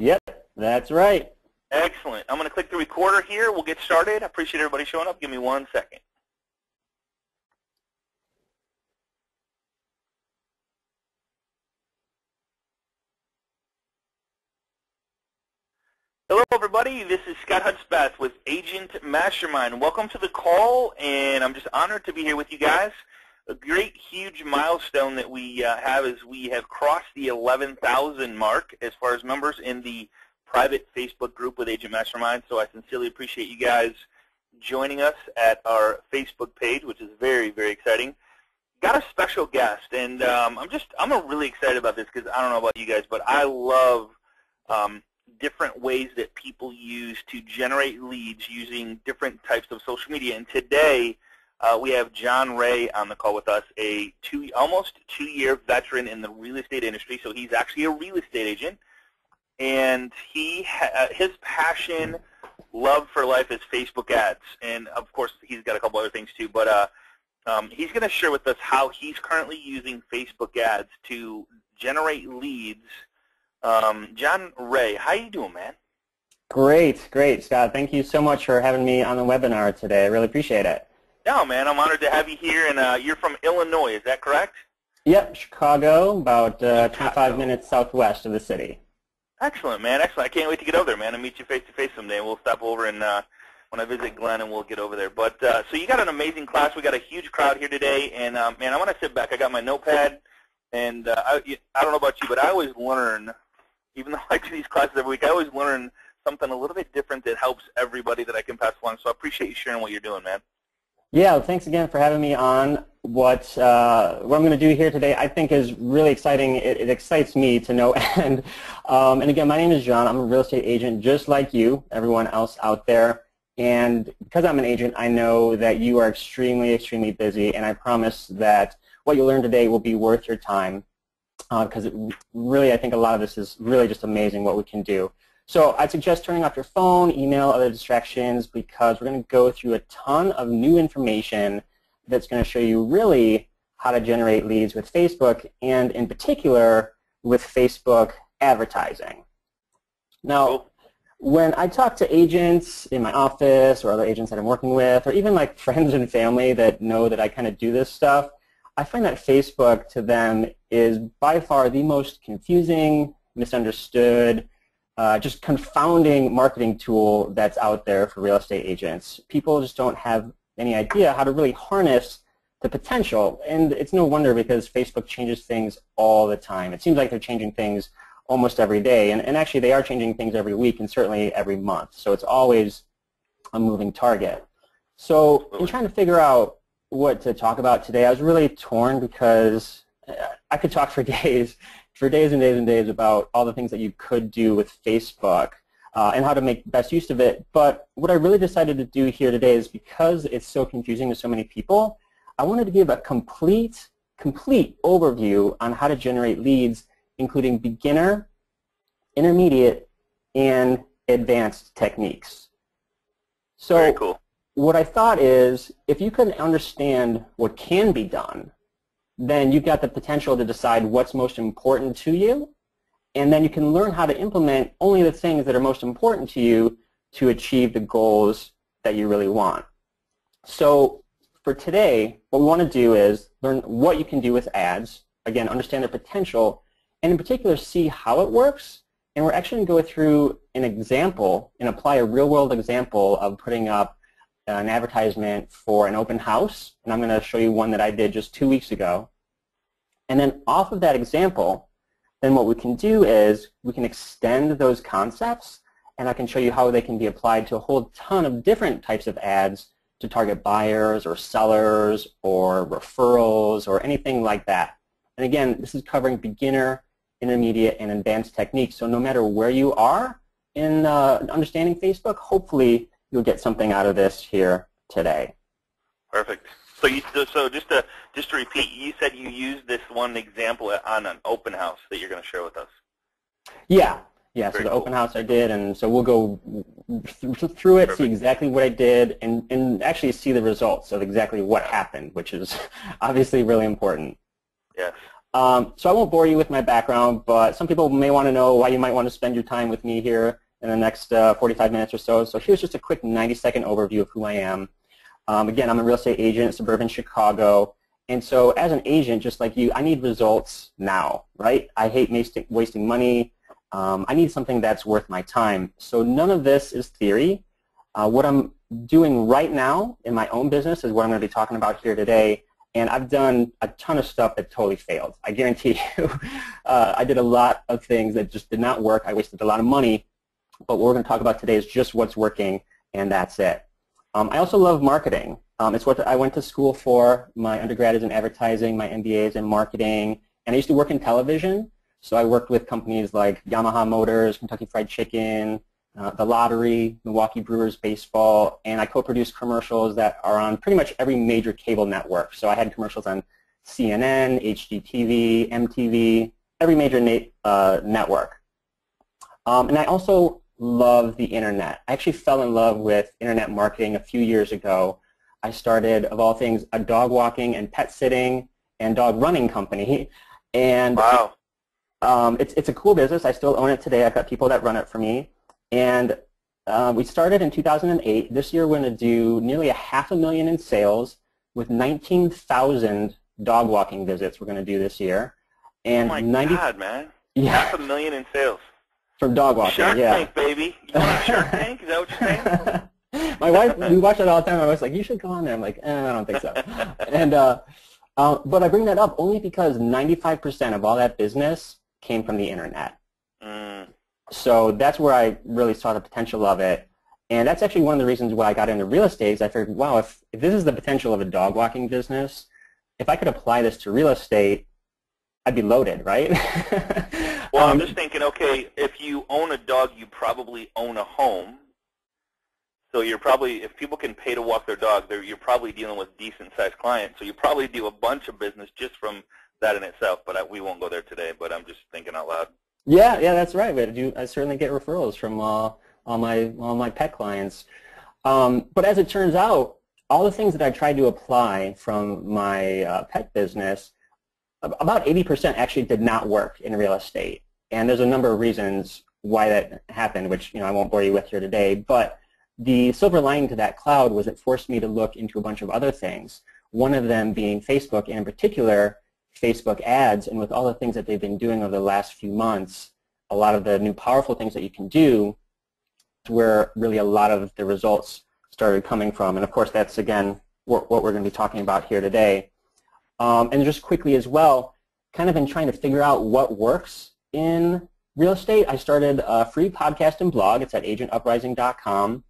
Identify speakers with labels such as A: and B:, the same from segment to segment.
A: Yep, that's right.
B: Excellent. I'm going to click the recorder here. We'll get started. I appreciate everybody showing up. Give me 1 second. Hello, everybody. This is Scott Hudspeth with Agent Mastermind. Welcome to the call, and I'm just honored to be here with you guys. A great, huge milestone that we have is we have crossed the 11,000 mark as far as members in the private Facebook group with Agent Mastermind. So I sincerely appreciate you guys joining us at our Facebook page, which is very, very exciting. Got a special guest, and I'm really excited about this because I don't know about you guys, but I love different ways that people use to generate leads using different types of social media. And today we have John Ray on the call with us, a almost two-year veteran in the real estate industry. So he's actually a real estate agent, and his passion, love for life is Facebook ads. And of course, he's got a couple other things too. But he's going to share with us how he's currently using Facebook ads to generate leads. John Ray, how you doing, man?
A: Great, great, Scott. Thank you so much for having me on the webinar today. I really appreciate it.
B: No, man, I'm honored to have you here, and you're from Illinois, is that correct?
A: Yep, Chicago, about 25 minutes southwest of the city.
B: Excellent, man, excellent. I can't wait to get over there, man, and meet you face-to-face someday. We'll stop over and when I visit Glenn, and we'll get over there. But so you got an amazing class. We got a huge crowd here today, and man, I want to sit back. I got my notepad, and I don't know about you, but I always learn. Even though I do these classes every week, I always learn something a little bit different that helps everybody that I can pass along. So I appreciate you sharing what you're doing, man.
A: Yeah, well, thanks again for having me on. What I'm going to do here today I think is really exciting. It excites me to no end. And again, my name is John. I'm a real estate agent just like you, everyone else out there. And because I'm an agent, I know that you are extremely, extremely busy. And I promise that what you'll learn today will be worth your time. Because really, I think a lot of this is really just amazing what we can do. So I'd suggest turning off your phone, email, other distractions, because we're going to go through a ton of new information that's going to show you really how to generate leads with Facebook, and in particular with Facebook advertising. Now, when I talk to agents in my office or other agents that I'm working with, or even like friends and family that know that I kind of do this stuff, I find that Facebook to them is by far the most confusing, misunderstood, just confounding marketing tool that's out there for real estate agents. People just don't have any idea how to really harness the potential, and it's no wonder because Facebook changes things all the time. It seems like they're changing things almost every day, and actually they are changing things every week and certainly every month, so it's always a moving target. So in trying to figure out what to talk about today, I was really torn because I could talk for days and days and days about all the things that you could do with Facebook and how to make best use of it. But what I really decided to do here today is, because it's so confusing to so many people, I wanted to give a complete overview on how to generate leads, including beginner, intermediate, and advanced techniques. So
B: very cool.
A: What I thought is, if you can understand what can be done, then you've got the potential to decide what's most important to you, and then you can learn how to implement only the things that are most important to you to achieve the goals that you really want. So for today, what we want to do is learn what you can do with ads, again, understand their potential, and in particular see how it works. And we're actually going to go through an example and apply a real-world example of putting up an advertisement for an open house, and I'm going to show you one that I did just 2 weeks ago. And then off of that example, then what we can do is we can extend those concepts, and I can show you how they can be applied to a whole ton of different types of ads to target buyers or sellers or referrals or anything like that. And again, this is covering beginner, intermediate, and advanced techniques. So no matter where you are in understanding Facebook, hopefully you'll get something out of this here today.
B: Perfect. So just to repeat, you said you used this one example on an open house that you're going to share with us.
A: Yeah. So the open house I did, and so we'll go through it, see exactly what I did, and actually see the results of exactly what happened, which is obviously really important.
B: Yes.
A: So I won't bore you with my background, but some people may want to know why you might want to spend your time with me here in the next 45 minutes or so. So here's just a quick 90-second overview of who I am. Again, I'm a real estate agent in suburban Chicago. And so as an agent, just like you, I need results now, right? I hate wasting money. I need something that's worth my time. So none of this is theory. What I'm doing right now in my own business is what I'm going to be talking about here today. And I've done a ton of stuff that totally failed. I guarantee you. I did a lot of things that just did not work. I wasted a lot of money. But what we're going to talk about today is just what's working, and that's it. I also love marketing. It's what I went to school for. My undergrad is in advertising. My MBA is in marketing. And I used to work in television. So I worked with companies like Yamaha Motors, Kentucky Fried Chicken, the Lottery, Milwaukee Brewers Baseball, and I co-produced commercials that are on pretty much every major cable network. So I had commercials on CNN, HGTV, MTV, every major network. And I also love the internet. I actually fell in love with internet marketing a few years ago. I started, of all things, a dog walking and pet sitting and dog running company. And
B: wow.
A: It's a cool business. I still own it today. I've got people that run it for me. And we started in 2008. This year we're going to do nearly 500,000 in sales with 19,000 dog walking visits we're going to do this year. And
B: oh my God, man.
A: Yeah.
B: 500,000 in sales.
A: From dog walking,
B: Shark
A: yeah.
B: Tank, baby. You want a Shark Tank? Is that what you're saying?
A: My wife, we watch it all the time. I was like, you should go on there. I'm like, I don't think so. And but I bring that up only because 95% of all that business came from the internet. So that's where I really saw the potential of it. And that's actually one of the reasons why I got into real estate is I figured, wow, if this is the potential of a dog walking business, if I could apply this to real estate, I'd be loaded, right?
B: Well, I'm just thinking, okay, if you own a dog, you probably own a home. So you're probably, if people can pay to walk their dog, you're probably dealing with decent-sized clients. So you probably do a bunch of business just from that in itself. But we won't go there today, but I'm just thinking out loud.
A: Yeah, that's right. I certainly get referrals from all my pet clients. But as it turns out, all the things that I tried to apply from my pet business, about 80% actually did not work in real estate. And there's a number of reasons why that happened, which I won't bore you with here today. But the silver lining to that cloud was it forced me to look into a bunch of other things, one of them being Facebook, and in particular, Facebook ads. And with all the things that they've been doing over the last few months, a lot of the new powerful things that you can do, where really a lot of the results started coming from. And of course, that's, again, what we're going to be talking about here today. And just quickly as well, kind of in trying to figure out what works in real estate, I started a free podcast and blog. It's at agentuprising.com.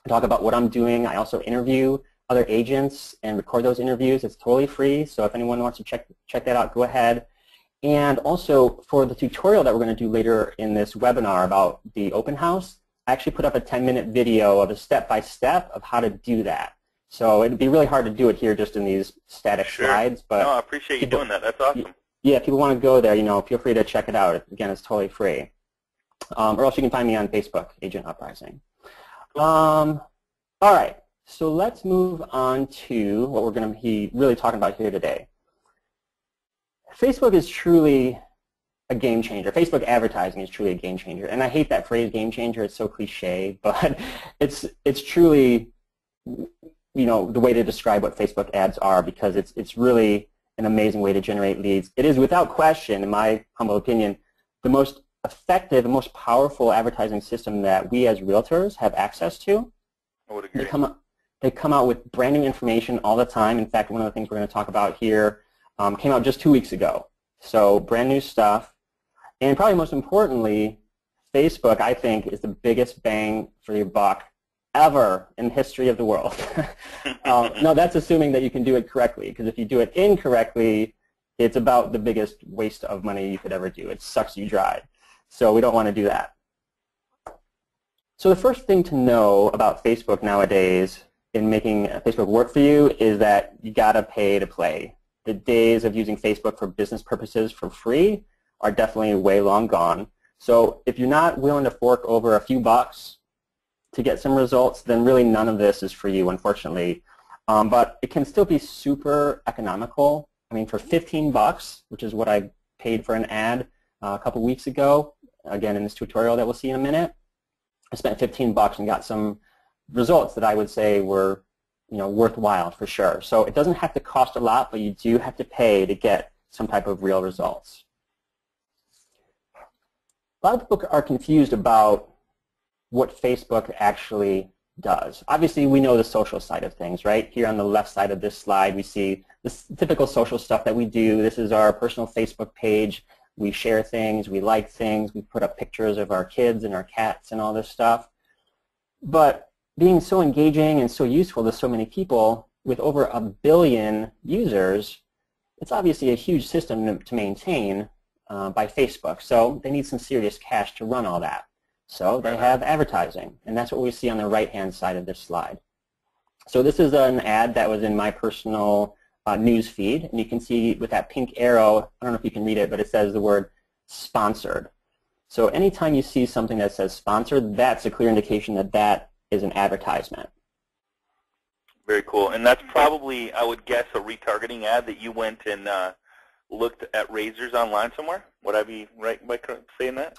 A: I talk about what I'm doing. I also interview other agents and record those interviews. It's totally free, so if anyone wants to check that out, go ahead. And also for the tutorial that we're going to do later in this webinar about the open house, I actually put up a 10-minute video of a step-by-step of how to do that. So it'd be really hard to do it here just in these static slides. But
B: no, I appreciate you doing that. That's awesome.
A: Yeah, if people want to go there, feel free to check it out. Again, it's totally free. Or else you can find me on Facebook, Agent Uprising. All right, so let's move on to what we're going to be really talking about here today. Facebook is truly a game changer. Facebook advertising is truly a game changer. And I hate that phrase, game changer. It's so cliche, but it's truly, the way to describe what Facebook ads are, because it's really an amazing way to generate leads. It is, without question, in my humble opinion, the most effective and most powerful advertising system that we as realtors have access to.
B: I would agree.
A: They come out with brand new information all the time. In fact, one of the things we're going to talk about here came out just 2 weeks ago. So brand new stuff. And probably most importantly, Facebook, I think, is the biggest bang for your buck ever in the history of the world. Now, that's assuming that you can do it correctly, because if you do it incorrectly, it's about the biggest waste of money you could ever do. It sucks you dry. So we don't want to do that. So the first thing to know about Facebook nowadays in making Facebook work for you is that you got to pay to play. The days of using Facebook for business purposes for free are definitely way long gone. So if you're not willing to fork over a few bucks to get some results, then really none of this is for you, unfortunately. But it can still be super economical I mean, for 15 bucks, which is what I paid for an ad a couple weeks ago, again in this tutorial that we'll see in a minute, I spent 15 bucks and got some results that I would say were, worthwhile for sure. So it doesn't have to cost a lot, but you do have to pay to get some type of real results. A lot of people are confused about what Facebook actually does. Obviously, we know the social side of things, right? Here on the left side of this slide, we see this typical social stuff that we do. This is our personal Facebook page. We share things, we like things, we put up pictures of our kids and our cats and all this stuff. But being so engaging and so useful to so many people, with over 1 billion users, it's obviously a huge system to maintain by Facebook. So they need some serious cash to run all that. So they have advertising, and that's what we see on the right-hand side of this slide. So this is an ad that was in my personal news feed, and you can see with that pink arrow, I don't know if you can read it, but it says the word sponsored. So anytime you see something that says sponsored, that's a clear indication that that is an advertisement.
B: Very cool. And that's probably, I would guess, a retargeting ad that you went and looked at razors online somewhere. Would I be right by saying that?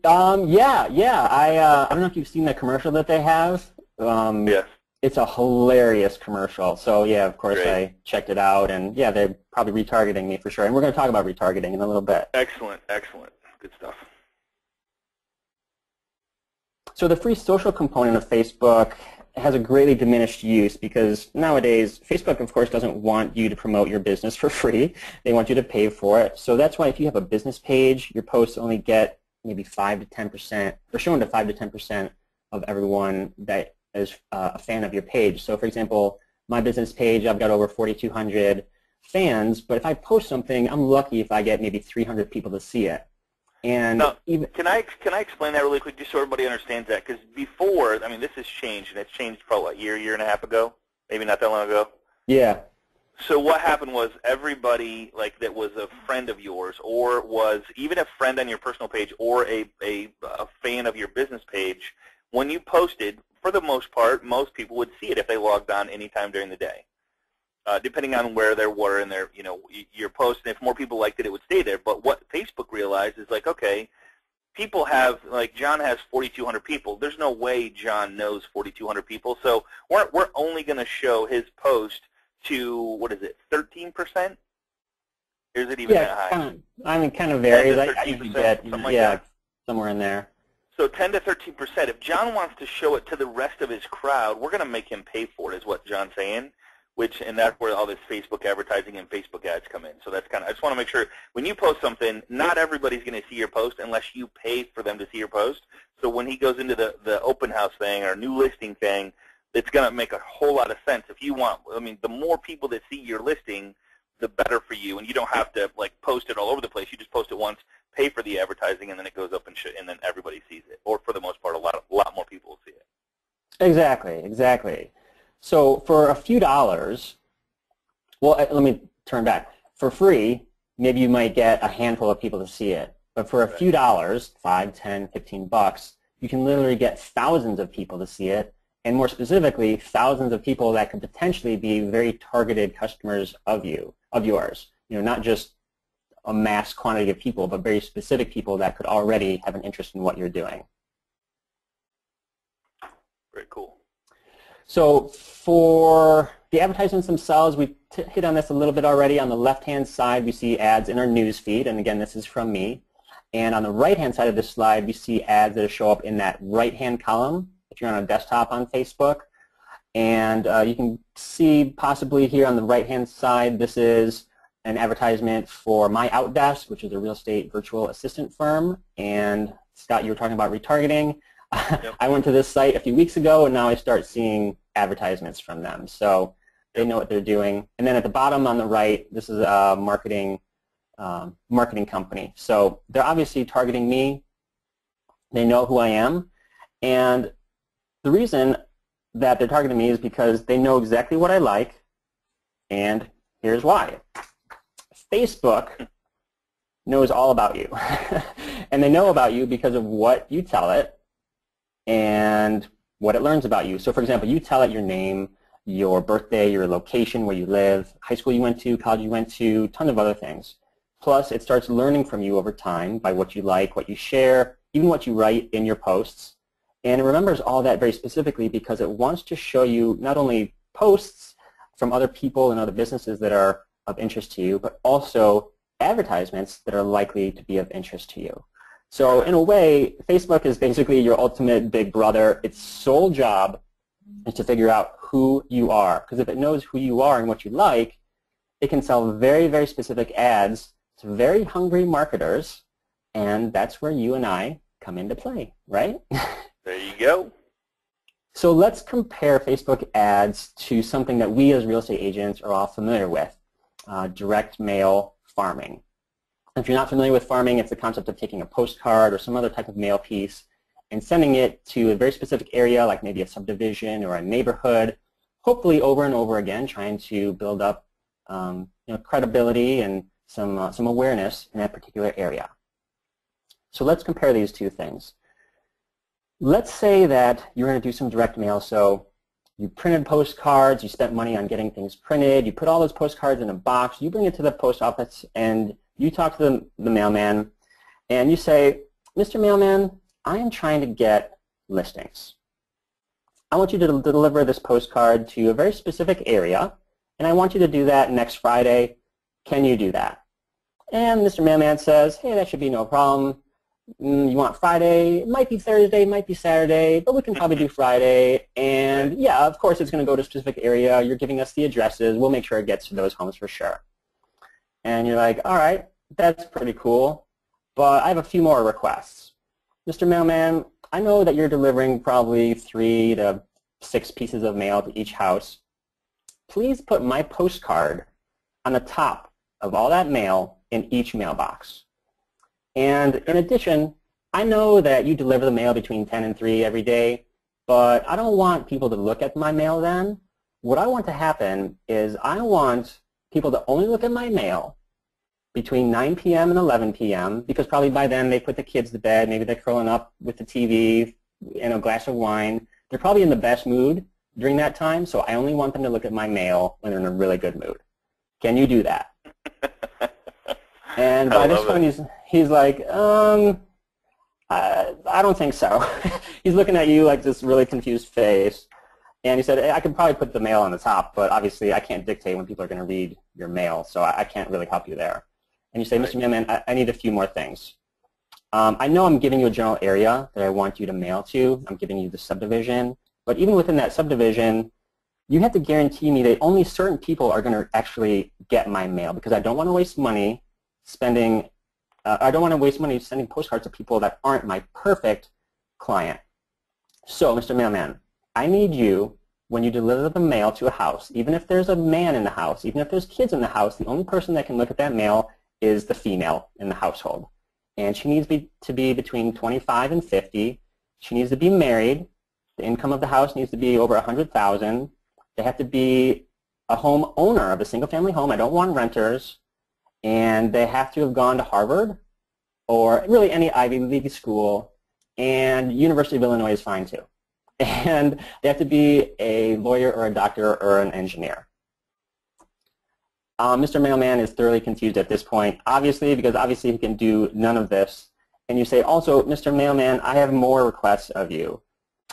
A: Yeah. I don't know if you've seen the commercial that they have.
B: Yes.
A: It's a hilarious commercial. So yeah, of course,
B: Great.
A: I checked it out, and yeah, they're probably retargeting me for sure. And we're going to talk about retargeting in a little bit.
B: Excellent, excellent. Good stuff.
A: So the free social component of Facebook has a greatly diminished use because nowadays Facebook, of course, doesn't want you to promote your business for free. They want you to pay for it. So that's why if you have a business page, your posts only get maybe 5 to 10%, or shown to 5 to 10% of everyone that is a fan of your page. So for example, my business page, I've got over 4,200 fans, but if I post something, I'm lucky if I get maybe 300 people to see it. And
B: now, can I explain that really quick just so everybody understands that? Because before, I mean, this has changed, and it's changed probably a year and a half ago, maybe not that long ago.
A: Yeah.
B: So what happened was everybody like that was a friend of yours, or was even a friend on your personal page, or a fan of your business page, when you posted, for the most part, most people would see it if they logged on anytime during the day. Depending on where they were in their, your post, and if more people liked it, it would stay there. But what Facebook realized is like, okay, people have, like John has 4,200 people. There's no way John knows 4,200 people. So we're only going to show his post to, what is it, 13%? Or is it even that high?
A: Kind of varies.
B: 10 to 13%,
A: I usually get,
B: something like that.
A: somewhere in there.
B: So 10 to 13%. If John wants to show it to the rest of his crowd, we're going to make him pay for it, is what John's saying. And that's where all this Facebook advertising and Facebook ads come in. So that's I just want to make sure when you post something, not everybody's going to see your post unless you pay for them to see your post. So when he goes into the open house thing or new listing thing, it's going to make a whole lot of sense. If you want, I mean, the more people that see your listing, the better for you. And you don't have to like post it all over the place. You just post it once, pay for the advertising, and then it goes up and then everybody sees it. Or for the most part, a lot more people will see it.
A: Exactly. So for a few dollars, well, let me turn back. For free, maybe you might get a handful of people to see it. But for a few dollars, 5, 10, 15 bucks, you can literally get thousands of people to see it, and more specifically, thousands of people that could potentially be very targeted customers of yours. Not just a mass quantity of people, but very specific people that could already have an interest in what you're doing.
B: Very cool.
A: So for the advertisements themselves, we hit on this a little bit already. On the left-hand side, we see ads in our news feed, and again, this is from me. And on the right-hand side of this slide, we see ads that show up in that right-hand column if you're on a desktop on Facebook. And you can see possibly here on the right-hand side, this is an advertisement for My Outdesk, which is a real estate virtual assistant firm. And Scott, you were talking about retargeting. Yep. I went to this site a few weeks ago, and now I start seeing advertisements from them. So they know what they're doing. And then at the bottom on the right, this is a marketing company. So they're obviously targeting me. They know who I am. And the reason that they're targeting me is because they know exactly what I like. And here's why. Facebook knows all about you. And they know about you because of what you tell it and what it learns about you. So for example, you tell it your name, your birthday, your location, where you live, high school you went to, college you went to, ton of other things. Plus, it starts learning from you over time by what you like, what you share, even what you write in your posts. And it remembers all that very specifically because it wants to show you not only posts from other people and other businesses that are of interest to you, but also advertisements that are likely to be of interest to you. So in a way, Facebook is basically your ultimate big brother. Its sole job is to figure out who you are. Because if it knows who you are and what you like, it can sell very, very specific ads to very hungry marketers, and that's where you and I come into play, right?
B: There you go.
A: So let's compare Facebook ads to something that we as real estate agents are all familiar with, direct mail farming. If you're not familiar with farming, it's the concept of taking a postcard or some other type of mail piece and sending it to a very specific area, like maybe a subdivision or a neighborhood, hopefully over and over again, trying to build up credibility and some awareness in that particular area. So let's compare these two things. Let's say that you're going to do some direct mail. So you printed postcards, you spent money on getting things printed, you put all those postcards in a box, you bring it to the post office, and you talk to the mailman, and you say, Mr. Mailman, I am trying to get listings. I want you to deliver this postcard to a very specific area, and I want you to do that next Friday. Can you do that? And Mr. Mailman says, hey, that should be no problem. You want Friday? It might be Thursday, it might be Saturday, but we can probably do Friday. And yeah, of course, it's going to go to a specific area. You're giving us the addresses. We'll make sure it gets to those homes for sure. And you're like, all right, that's pretty cool, but I have a few more requests. Mr. Mailman, I know that you're delivering probably 3 to 6 pieces of mail to each house. Please put my postcard on the top of all that mail in each mailbox. And in addition, I know that you deliver the mail between 10 and 3 every day, but I don't want people to look at my mail then. What I want to happen is I want people to only look at my mail between 9 p.m. and 11 p.m. because probably by then they put the kids to bed, maybe they're curling up with the TV and a glass of wine. They're probably in the best mood during that time, so I only want them to look at my mail when they're in a really good mood. Can you do that? And by this point he's like, I don't think so. He's looking at you like this really confused face. And he said, I could probably put the mail on the top, but obviously I can't dictate when people are going to read your mail, so I can't really help you there. And you say, Mr. Mailman, I need a few more things. I know I'm giving you a general area that I want you to mail to. I'm giving you the subdivision. But even within that subdivision, you have to guarantee me that only certain people are going to actually get my mail because I don't want to waste money sending postcards to people that aren't my perfect client. So, Mr. Mailman, I need you, when you deliver the mail to a house, even if there's a man in the house, even if there's kids in the house, the only person that can look at that mail is the female in the household. And she needs to be between 25 and 50. She needs to be married. The income of the house needs to be over $100,000. They have to be a home owner of a single-family home. I don't want renters. And they have to have gone to Harvard or really any Ivy League school. And University of Illinois is fine too. And they have to be a lawyer or a doctor or an engineer. Mr. Mailman is thoroughly confused at this point, obviously, because obviously he can do none of this. And you say, also, Mr. Mailman, I have more requests of you.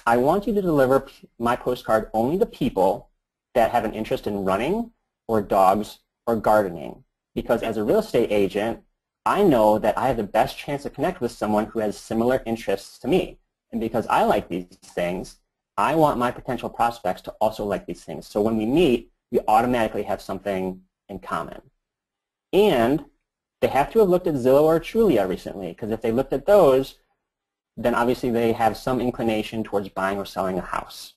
A: I want you to deliver my postcard only to people that have an interest in running or dogs or gardening. Because as a real estate agent, I know that I have the best chance to connect with someone who has similar interests to me. And because I like these things, I want my potential prospects to also like these things. So when we meet, we automatically have something in common. And they have to have looked at Zillow or Trulia recently, because if they looked at those, then obviously they have some inclination towards buying or selling a house.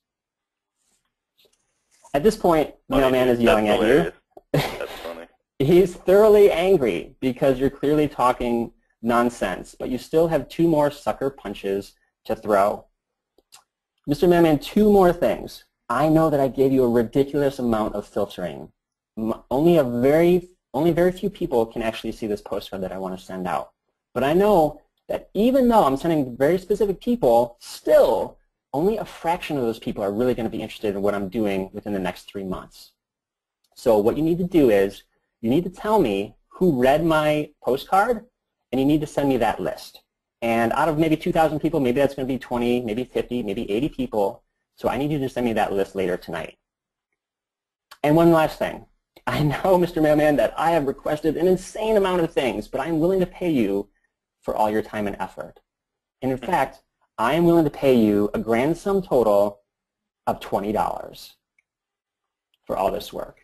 A: At this point, the mailman is yelling at you.
B: That's funny.
A: He's thoroughly angry because you're clearly talking nonsense, but you still have 2 more sucker punches to throw. Mr. Mailman, 2 more things. I know that I gave you a ridiculous amount of filtering. Only very few people can actually see this postcard that I want to send out. But I know that even though I'm sending very specific people, still only a fraction of those people are really going to be interested in what I'm doing within the next 3 months. So what you need to do is you need to tell me who read my postcard, and you need to send me that list. And out of maybe 2,000 people, maybe that's going to be 20, maybe 50, maybe 80 people. So I need you to send me that list later tonight. And one last thing. I know, Mr. Mailman, that I have requested an insane amount of things, but I'm willing to pay you for all your time and effort. And in fact, I am willing to pay you a grand sum total of $20 for all this work.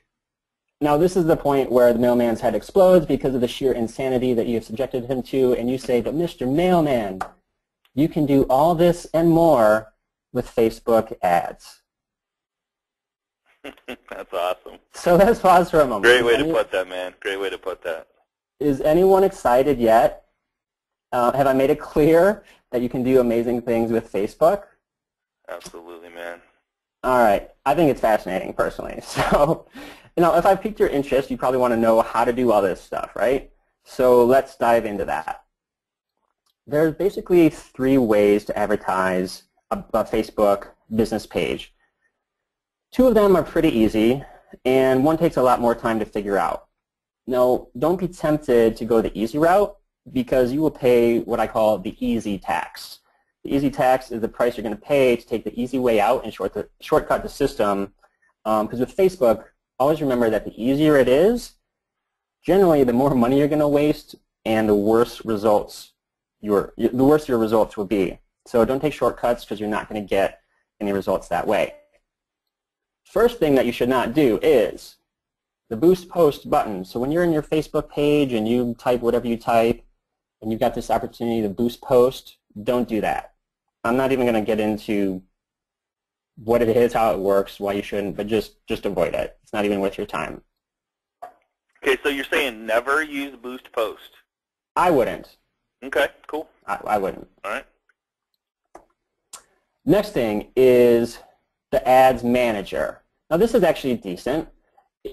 A: Now, this is the point where the mailman's head explodes because of the sheer insanity that you have subjected him to, and you say, but Mr. Mailman, you can do all this and more with Facebook ads.
B: That's awesome.
A: So let's pause for a moment.
B: Great way to put that, man. Great way to put that.
A: Is anyone excited yet? Have I made it clear that you can do amazing things with Facebook?
B: Absolutely, man.
A: All right. I think it's fascinating, personally. So, if I piqued your interest, you probably want to know how to do all this stuff, right? So let's dive into that. There's basically 3 ways to advertise a Facebook business page. 2 of them are pretty easy, and 1 takes a lot more time to figure out. Now, don't be tempted to go the easy route, because you will pay what I call the easy tax. The easy tax is the price you're going to pay to take the easy way out and shortcut the system. Because with Facebook, always remember that the easier it is, generally the more money you're going to waste and the worse your results will be. So don't take shortcuts because you're not going to get any results that way. First thing that you should not do is the boost post button. So when you're in your Facebook page and you type whatever you type and you've got this opportunity to boost post, don't do that. I'm not even going to get into what it is, how it works, why you shouldn't, but just avoid it. It's not even worth your time.
B: Okay, so you're saying never use boost post?
A: I wouldn't.
B: Okay, cool.
A: I wouldn't.
B: All right.
A: Next thing is the Ads Manager. Now this is actually decent.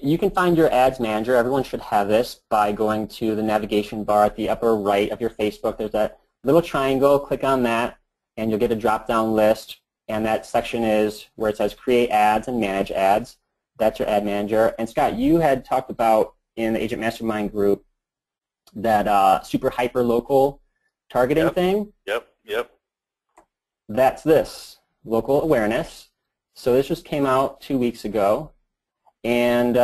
A: You can find your Ads Manager. Everyone should have this by going to the navigation bar at the upper right of your Facebook. There's that little triangle. Click on that, and you'll get a drop-down list. And that section is where it says Create Ads and Manage Ads. That's your Ad Manager. And Scott, you had talked about in the Agent Mastermind group that super hyper local targeting thing.
B: Yep.
A: That's this, local awareness. So this just came out 2 weeks ago. And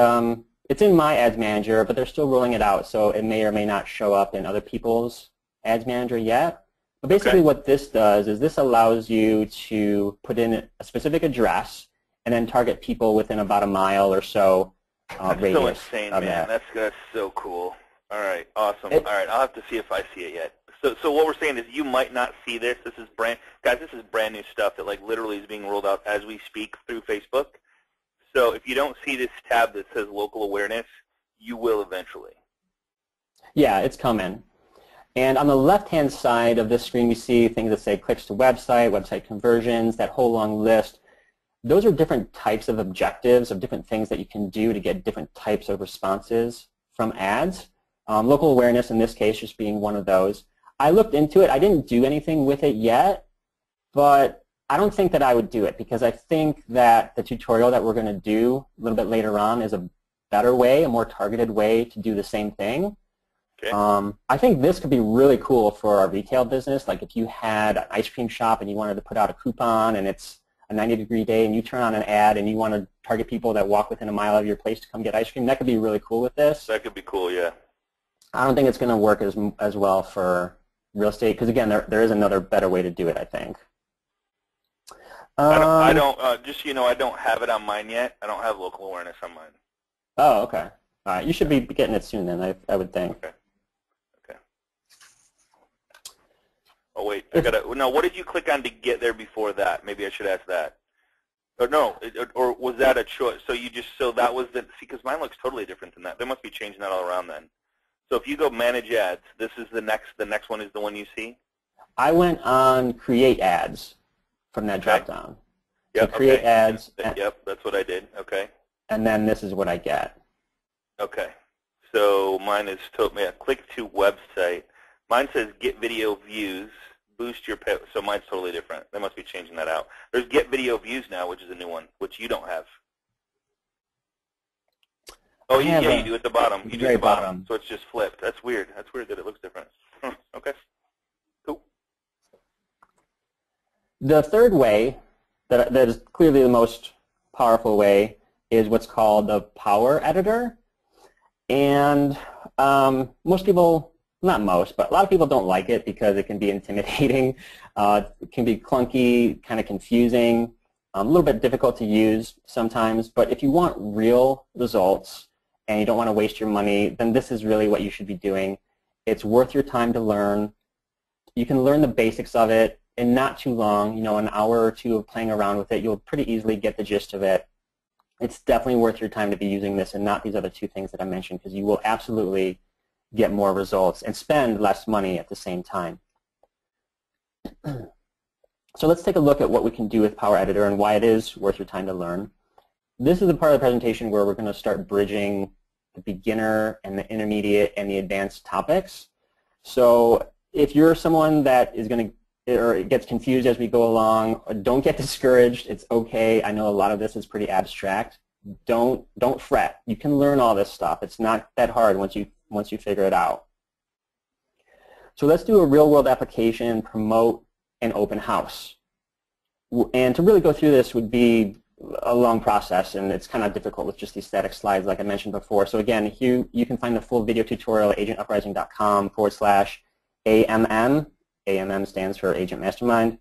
A: it's in my Ads Manager, but they're still rolling it out, so it may or may not show up in other people's Ads Manager yet. But basically what this does is this allows you to put in a specific address and then target people within about a mile or so radius.
B: So insane, man. That's so cool. All right, awesome. All right, I'll have to see if I see it yet. So what we're saying is you might not see this. This is guys, this is brand new stuff that literally is being rolled out as we speak through Facebook. So if you don't see this tab that says local awareness, you will eventually.
A: Yeah, it's coming. And on the left-hand side of this screen, we see things that say clicks to website, website conversions, that whole long list. Those are different types of objectives, of different things that you can do to get different types of responses from ads. Local awareness, in this case, just being one of those. I looked into it. I didn't do anything with it yet, but I don't think that I would do it because I think that the tutorial that we're going to do a little bit later on is a better way, a more targeted way to do the same thing.
B: Okay.
A: I think this could be really cool for our retail business. Like if you had an ice cream shop and you wanted to put out a coupon and it's a 90-degree day and you turn on an ad and you want to target people that walk within a mile of your place to come get ice cream, that could be really cool with this.
B: That could be cool, yeah.
A: I don't think it's going to work as well for real estate because, again, there is another better way to do it, I think.
B: I don't just so you know, I don't have it on mine yet. I don't have local awareness on mine.
A: Oh, okay. All right. You should be getting it soon then, I would think.
B: Okay. Oh, wait. I gotta. No, what did you click on to get there before that? Maybe I should ask that. Or no, or was that a choice? So you just, so that was the, see, because mine looks totally different than that. They must be changing that all around then. So if you go manage ads, this is the next one is the one you see?
A: I went on create ads from that drop down.
B: Yep,
A: so create ads.
B: Yep, that's what I did. Okay.
A: And then this is what I get.
B: Okay. So mine is click to website. Mine says get video views, boost your pay. So mine's totally different. They must be changing that out. There's get video views now, which is a new one, which you don't have. Oh, yeah, you do at the bottom. You do at the bottom. So it's just flipped. That's weird. That's weird that it looks different. Okay. Cool.
A: The third way, that is clearly the most powerful way, is what's called the Power Editor. And most people, not most, but a lot of people don't like it because it can be intimidating. It can be clunky, kind of confusing, a little bit difficult to use sometimes. But if you want real results and you don't want to waste your money, then this is really what you should be doing. It's worth your time to learn. You can learn the basics of it in not too long, an hour or two of playing around with it. You'll pretty easily get the gist of it. It's definitely worth your time to be using this and not these other two things that I mentioned, because you will absolutely get more results and spend less money at the same time. So let's take a look at what we can do with Power Editor and why it is worth your time to learn. This is the part of the presentation where we're going to start bridging the beginner and the intermediate and the advanced topics. So if you're someone that is going to, or gets confused as we go along, don't get discouraged. It's okay. I know a lot of this is pretty abstract. Don't fret. You can learn all this stuff. It's not that hard once you figure it out. So let's do a real-world application, promote an open house. And to really go through this would be a long process, and it's kind of difficult with just these static slides like I mentioned before. So again, here you can find the full video tutorial at agentuprising.com/AMM. AMM stands for Agent Mastermind.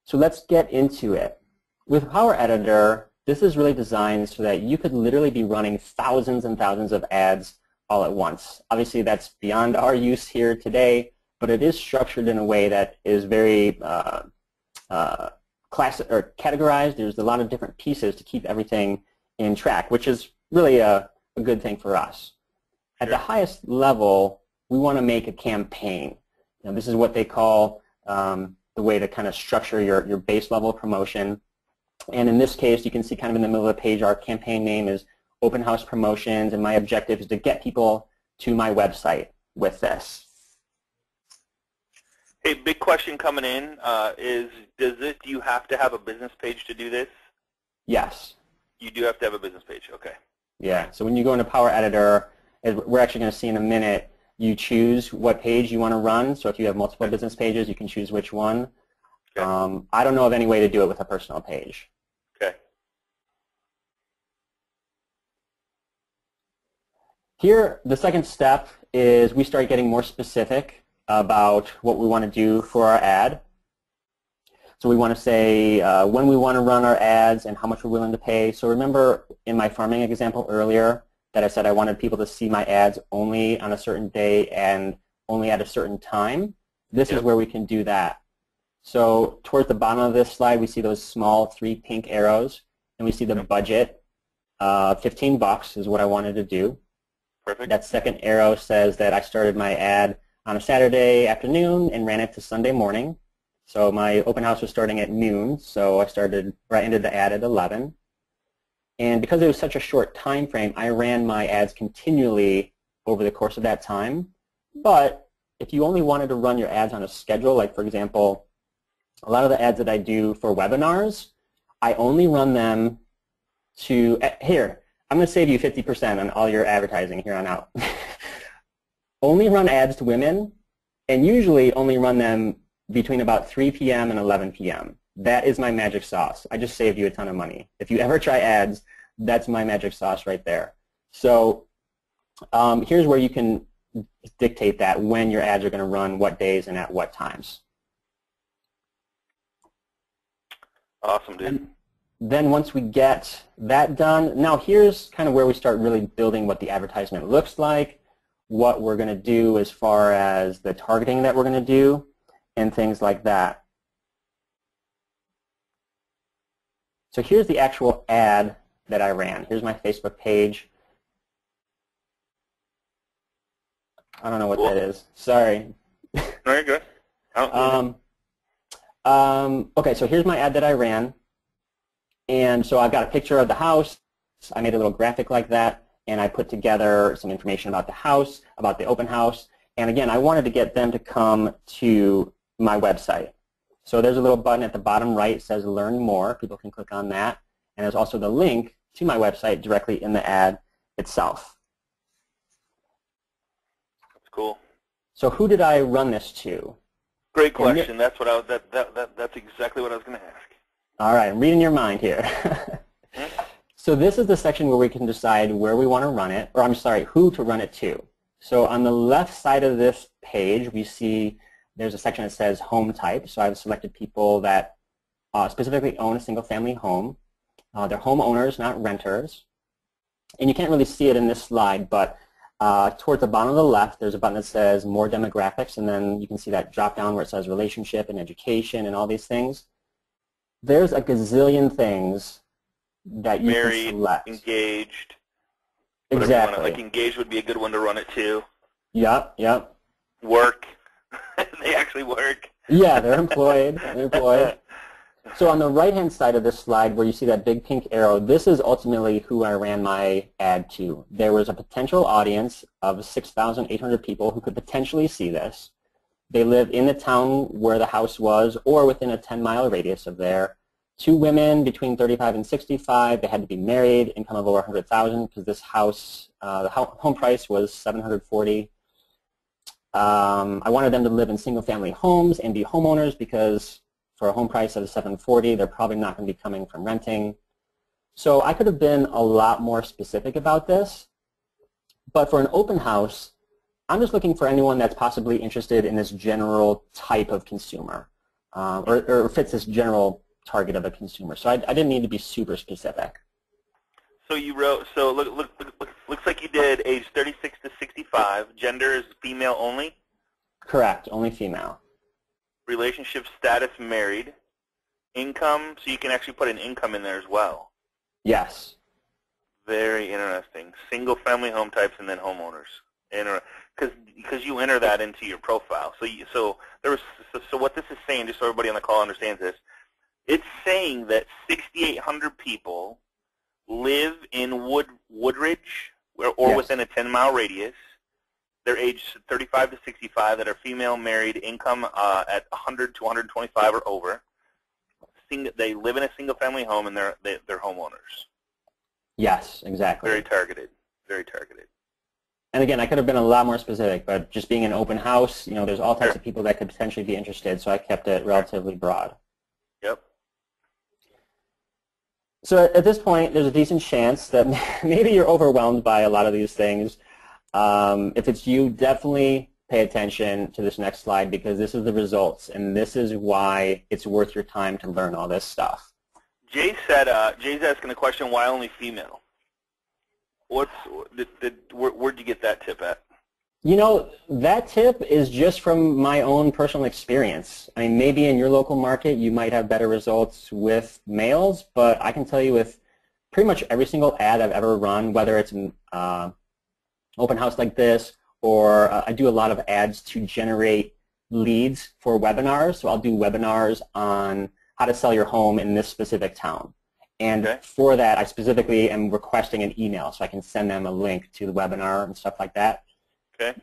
A: So let's get into it. With Power Editor, this is really designed so that you could literally be running thousands and thousands of ads all at once. Obviously, that's beyond our use here today, but it is structured in a way that is very categorized. There's a lot of different pieces to keep everything in track, which is really a good thing for us. At the highest level, we want to make a campaign. This is what they call the way to kind of structure your base level promotion. And in this case, you can see kind of in the middle of the page, our campaign name is Open House Promotions, and my objective is to get people to my website with this.
B: Hey, big question coming in is, do you have to have a business page to do this?
A: Yes.
B: You do have to have a business page, okay.
A: Yeah, so when you go into Power Editor, as we're actually going to see in a minute, you choose what page you want to run. So if you have multiple business pages, you can choose which one. Okay. I don't know of any way to do it with a personal page.
B: Okay.
A: Here, the second step is we start getting more specific about what we want to do for our ad. So we want to say when we want to run our ads and how much we're willing to pay. So remember in my farming example earlier that I said I wanted people to see my ads only on a certain day and only at a certain time? This is where we can do that. So towards the bottom of this slide, we see those small 3 pink arrows, and we see the budget. 15 bucks is what I wanted to do.
B: Perfect.
A: That second arrow says that I started my ad on a Saturday afternoon and ran it to Sunday morning. So my open house was starting at noon, so I ended the ad at 11. And because it was such a short time frame, I ran my ads continually over the course of that time. But if you only wanted to run your ads on a schedule, like for example, a lot of the ads that I do for webinars, I only run them to, here, I'm going to save you 50% on all your advertising here on out. Only run ads to women, and usually only run them between about 3 p.m. and 11 p.m. That is my magic sauce. I just saved you a ton of money. If you ever try ads, that's my magic sauce right there. So here's where you can dictate that when your ads are going to run, what days and at what times.
B: Awesome, dude.
A: And then once we get that done, now here's kind of where we start really building what the advertisement looks like, what we're going to do as far as the targeting that we're going to do, and things like that. So here's the actual ad that I ran. Here's my Facebook page. I don't know what that is. Sorry.
B: No, you're good.
A: Okay, so here's my ad that I ran. And so I've got a picture of the house. I made a little graphic like that, and I put together some information about the house, about the open house, And again, I wanted to get them to come to my website. So there's a little button at the bottom right that says Learn More. People can click on that. And there's also the link to my website directly in the ad itself.
B: That's cool.
A: So who did I run this to?
B: Great question. That's what I was. That's exactly what I was going to ask.
A: All right, I'm reading your mind here. So this is the section where we can decide where we want to run it, or I'm sorry, who to run it to. So on the left side of this page, we see there's a section that says home type. So I've selected people that specifically own a single-family home. They're homeowners, not renters. And you can't really see it in this slide, but towards the bottom of the left, there's a button that says More Demographics, and then you can see that drop down where it says Relationship and Education and all these things. There's a gazillion things that you
B: Married,
A: can select.
B: engaged.
A: Exactly.
B: Like engaged would be a good one to run it to.
A: Yep, yep.
B: Work. They actually work.
A: Yeah, they're employed. They're employed. So on the right-hand side of this slide where you see that big pink arrow, this is ultimately who I ran my ad to. There was a potential audience of 6,800 people who could potentially see this. They live in the town where the house was or within a 10-mile radius of there. 2 women between 35 and 65. They had to be married, income of over 100,000 because this house, the home price was $740,000. I wanted them to live in single-family homes and be homeowners because for a home price of $740,000, they're probably not going to be coming from renting. So I could have been a lot more specific about this, but for an open house, I'm just looking for anyone that's possibly interested in this general type of consumer or fits this general target of a consumer. So I didn't need to be super specific.
B: So you wrote, so looks like you did age 36 to 65. Gender is female only?
A: Correct, only female.
B: Relationship status married. Income, so you can actually put an income in there as well.
A: Yes.
B: Very interesting. Single family home types and then homeowners. Because you enter that into your profile. So what this is saying, just so everybody on the call understands this, it's saying that 6,800 people live in Woodridge or
A: yes.
B: within a 10-mile radius. They're aged 35 to 65 that are female, married, income at 100 to 125 or over. They live in a single-family home and they're homeowners.
A: Yes, exactly.
B: Very targeted. Very targeted.
A: And again, I could have been a lot more specific, but just being an open house, you know, there's all types of people that could potentially be interested, so I kept it relatively broad.
B: Yep.
A: So at this point, there's a decent chance that maybe you're overwhelmed by a lot of these things. If it's you, definitely pay attention to this next slide because this is the results, and this is why it's worth your time to learn all this stuff.
B: Jay said, Jay's asking the question, why only female? Where'd you get that tip at?
A: You know, that tip is just from my own personal experience. I mean, maybe in your local market you might have better results with males, but I can tell you with pretty much every single ad I've ever run, whether it's an open house like this or I do a lot of ads to generate leads for webinars. So I'll do webinars on how to sell your home in this specific town. And for that, I specifically am requesting an email so I can send them a link to the webinar and stuff like that.
B: Okay.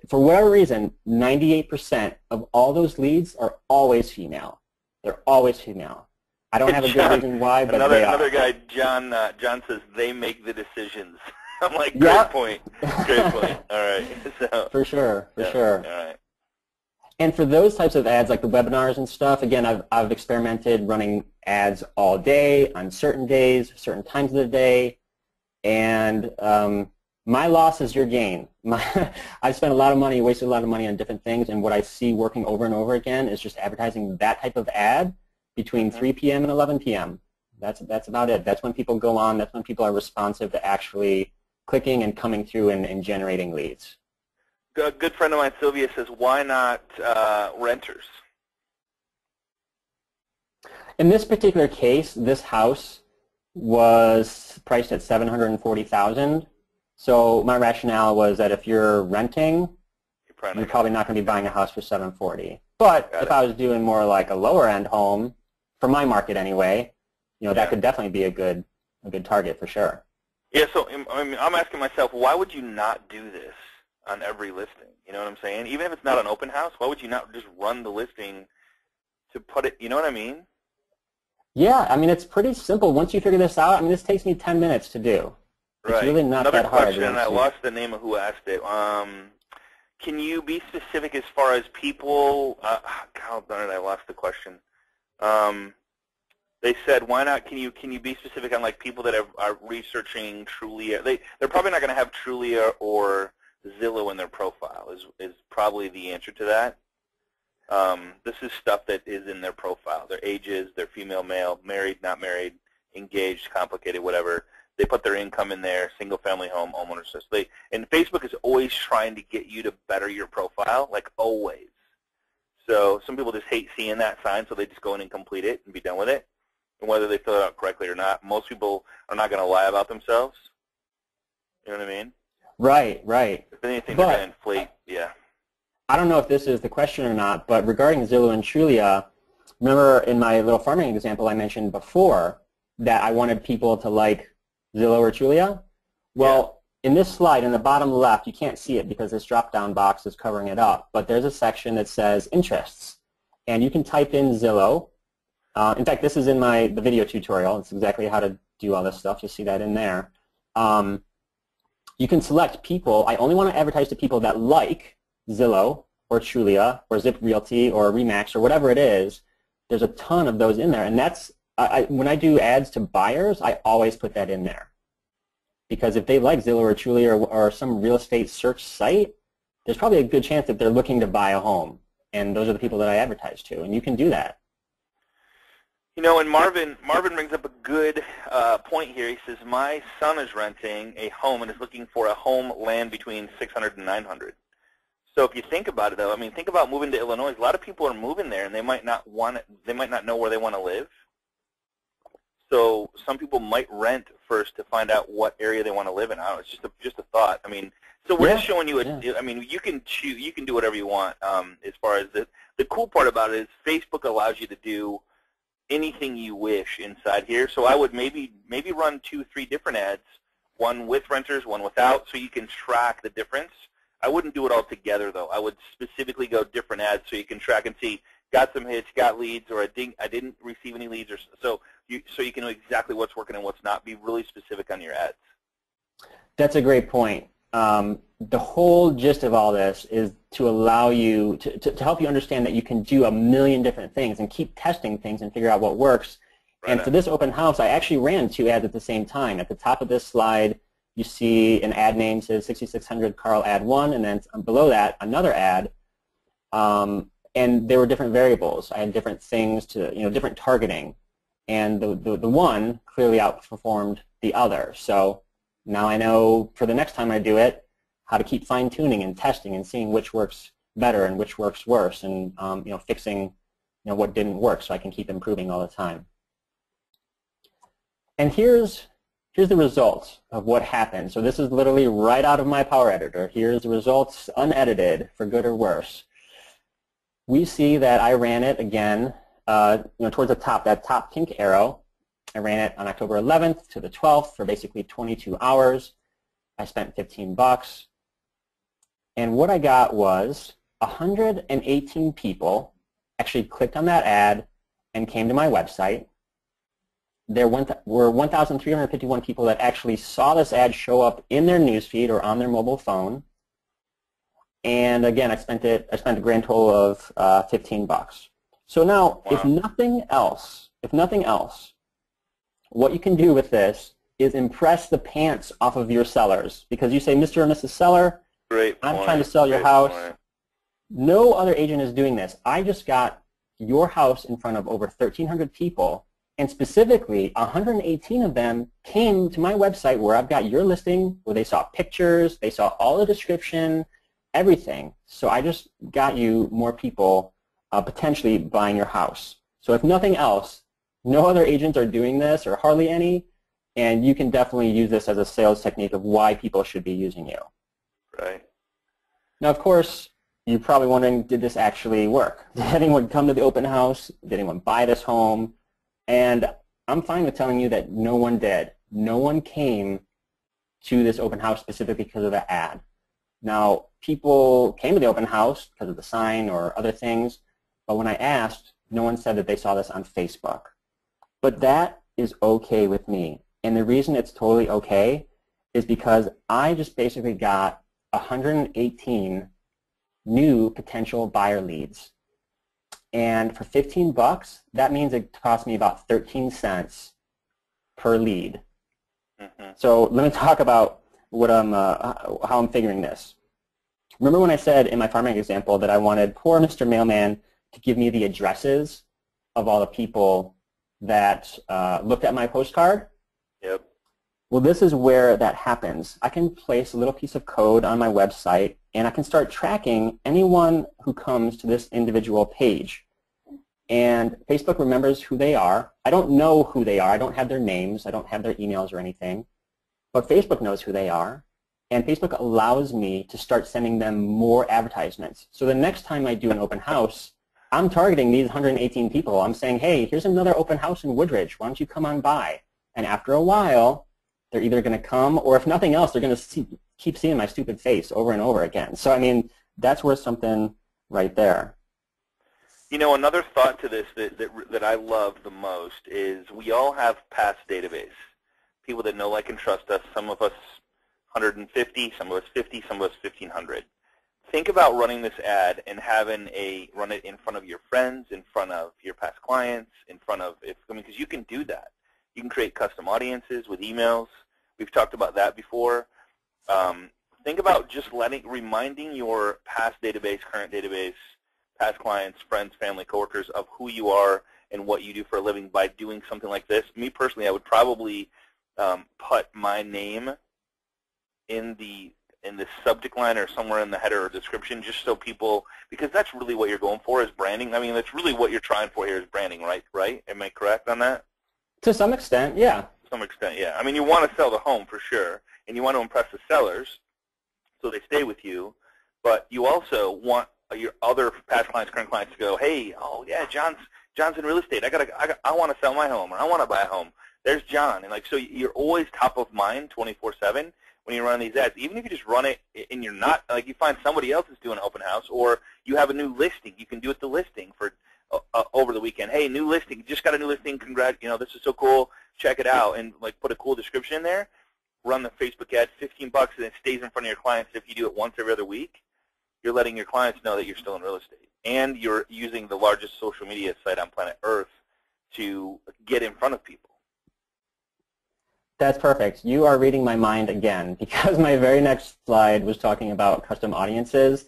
A: For whatever reason, 98% of all those leads are always female. They're always female. I don't have a good reason why, but they are.
B: Another guy, John says they make the decisions. I'm like, great point. Great point. All right. So,
A: for sure. For sure.
B: All right.
A: And for those types of ads, like the webinars and stuff, again, I've experimented running ads all day, on certain days, certain times of the day, and my loss is your gain. I've spent a lot of money, wasted a lot of money on different things, and what I see working over and over again is just advertising that type of ad between 3 p.m. and 11 p.m. That's about it. That's when people go on. That's when people are responsive to actually clicking and coming through and generating leads.
B: A good friend of mine, Sylvia, says, why not renters?
A: In this particular case, this house was priced at $740,000. So my rationale was that if you're renting, you're probably not going to be buying a house for $740,000. But if I was doing more like a lower-end home, for my market anyway, you know, that could definitely be a good target for sure.
B: Yeah. So I'm asking myself, why would you not do this? on every listing. You know what I'm saying? Even if it's not an open house, why would you not just run the listing to put it, you know what I mean?
A: Yeah, I mean, it's pretty simple. Once you figure this out, I mean, this takes me 10 minutes to do. It's
B: Right.
A: really not
B: Another
A: that hard.
B: question, and I lost the name of who asked it. Can you be specific as far as people, God darn it, I lost the question. They said, why not, can you be specific on like people that are researching Trulia? They're probably not going to have Trulia or Zillow in their profile is probably the answer to that. This is stuff that is in their profile. Their ages, their female, male, married, not married, engaged, complicated, whatever. They put their income in there, single family home, homeowner assist. And Facebook is always trying to get you to better your profile, like always. So some people just hate seeing that sign, so they just go in and complete it and be done with it. And whether they fill it out correctly or not, most people are not going to lie about themselves. You know what I mean?
A: Right, right.
B: If anything, they're going to inflate, yeah.
A: I don't know if this is the question or not, but regarding Zillow and Trulia, remember in my little farming example I mentioned before that I wanted people to like Zillow or Trulia? Well, in this slide, in the bottom left, you can't see it because this drop-down box is covering it up, but there's a section that says interests, and you can type in Zillow. In fact, this is in the video tutorial. It's exactly how to do all this stuff. You'll see that in there. You can select people. I only want to advertise to people that like Zillow or Trulia or Zip Realty or Remax or whatever it is. There's a ton of those in there, and that's when I do ads to buyers, I always put that in there. Because if they like Zillow or Trulia or some real estate search site, there's probably a good chance that they're looking to buy a home. And those are the people that I advertise to, and you can do that.
B: You know, and Marvin brings up a good point here. He says, my son is renting a home and is looking for a home land between 600 and 900. So if you think about it, though, I mean, think about moving to Illinois. A lot of people are moving there, and they might not know where they want to live. So some people might rent first to find out what area they want to live in. I don't know, it's just a thought. I mean, so we're just showing you. I mean, you can choose. You can do whatever you want. As far as the cool part about it is, Facebook allows you to do anything you wish inside here. So I would maybe run 2, 3 different ads, one with renters, one without, so you can track the difference. I wouldn't do it all together though. I would specifically go different ads so you can track and see, got some hits, got leads, or I didn't receive any leads, or so you can know exactly what's working and what's not. Be really specific on your ads.
A: That's a great point. The whole gist of all this is to allow you to help you understand that you can do a million different things and keep testing things and figure out what works. Right. And for this open house, I actually ran 2 ads at the same time. At the top of this slide, you see an ad name says 6600 Carl ad 1, and then below that another ad. And there were different variables. I had different things different targeting, and the one clearly outperformed the other. So now I know for the next time I do it how to keep fine-tuning and testing and seeing which works better and which works worse, and fixing what didn't work so I can keep improving all the time. And here's the results of what happened. So this is literally right out of my Power Editor. Here's the results unedited, for good or worse. We see that I ran it again towards the top, that top pink arrow. I ran it on October 11th to the 12th for basically 22 hours. I spent $15. And what I got was 118 people actually clicked on that ad and came to my website. There were 1,351 people that actually saw this ad show up in their newsfeed or on their mobile phone. And again, I spent a grand total of $15. So now, if nothing else, what you can do with this is impress the pants off of your sellers, because you say, Mr. and Mrs. Seller, I'm trying to sell your house. No other agent is doing this. I just got your house in front of over 1,300 people, and specifically 118 of them came to my website where I've got your listing, where they saw pictures, they saw all the description, everything. So I just got you more people potentially buying your house. So if nothing else, no other agents are doing this, or hardly any, and you can definitely use this as a sales technique of why people should be using you.
B: Right.
A: Now, of course, you're probably wondering, did this actually work? Did anyone come to the open house? Did anyone buy this home? And I'm fine with telling you that no one did. No one came to this open house specifically because of the ad. Now, people came to the open house because of the sign or other things, but when I asked, no one said that they saw this on Facebook. But that is okay with me. And the reason it's totally okay is because I just basically got 118 new potential buyer leads. And for 15 bucks, that means it cost me about 13 cents per lead. So let me talk about what how I'm figuring this. Remember when I said in my farming example that I wanted poor Mr. Mailman to give me the addresses of all the people that looked at my postcard?
B: Yep.
A: Well, this is where that happens. I can place a little piece of code on my website, and I can start tracking anyone who comes to this individual page. And Facebook remembers who they are. I don't know who they are. I don't have their names. I don't have their emails or anything. But Facebook knows who they are. And Facebook allows me to start sending them more advertisements. So the next time I do an open house, I'm targeting these 118 people. I'm saying, hey, here's another open house in Woodridge. Why don't you come on by? And after a while, they're either going to come, or if nothing else, they're going to keep seeing my stupid face over and over again. So, I mean, that's worth something right there.
B: You know, another thought to this that I love the most is we all have past database. People that know, like, and trust us. Some of us 150, some of us 50, some of us 1,500. Think about running this ad and having run it in front of your friends, in front of your past clients, in front of, because you can do that. You can create custom audiences with emails. We've talked about that before. Think about just reminding your past database, current database, past clients, friends, family, coworkers of who you are and what you do for a living by doing something like this. Me personally, I would probably put my name in the subject line or somewhere in the header or description, just so people, because that's really what you're going for is branding. I mean, that's really what you're trying for here is branding, right? Right? Am I correct on that?
A: To some extent, yeah.
B: To some extent, yeah. I mean, you want to sell the home for sure, and you want to impress the sellers so they stay with you, but you also want your other past clients, current clients to go, hey, oh yeah, John's in real estate. I want to sell my home, or I want to buy a home. There's John, and like so, you're always top of mind 24/7 when you run these ads. Even if you just run it and you're not, like, you find somebody else is doing an open house, or you have a new listing, you can do it the listing for over the weekend. Hey, new listing, just got a new listing. Congrats, this is so cool. Check it out, and like put a cool description in there. Run the Facebook ad, 15 bucks, and it stays in front of your clients. If you do it once every other week, you're letting your clients know that you're still in real estate, and you're using the largest social media site on planet Earth to get in front of people.
A: That's perfect. You are reading my mind again, because my very next slide was talking about custom audiences,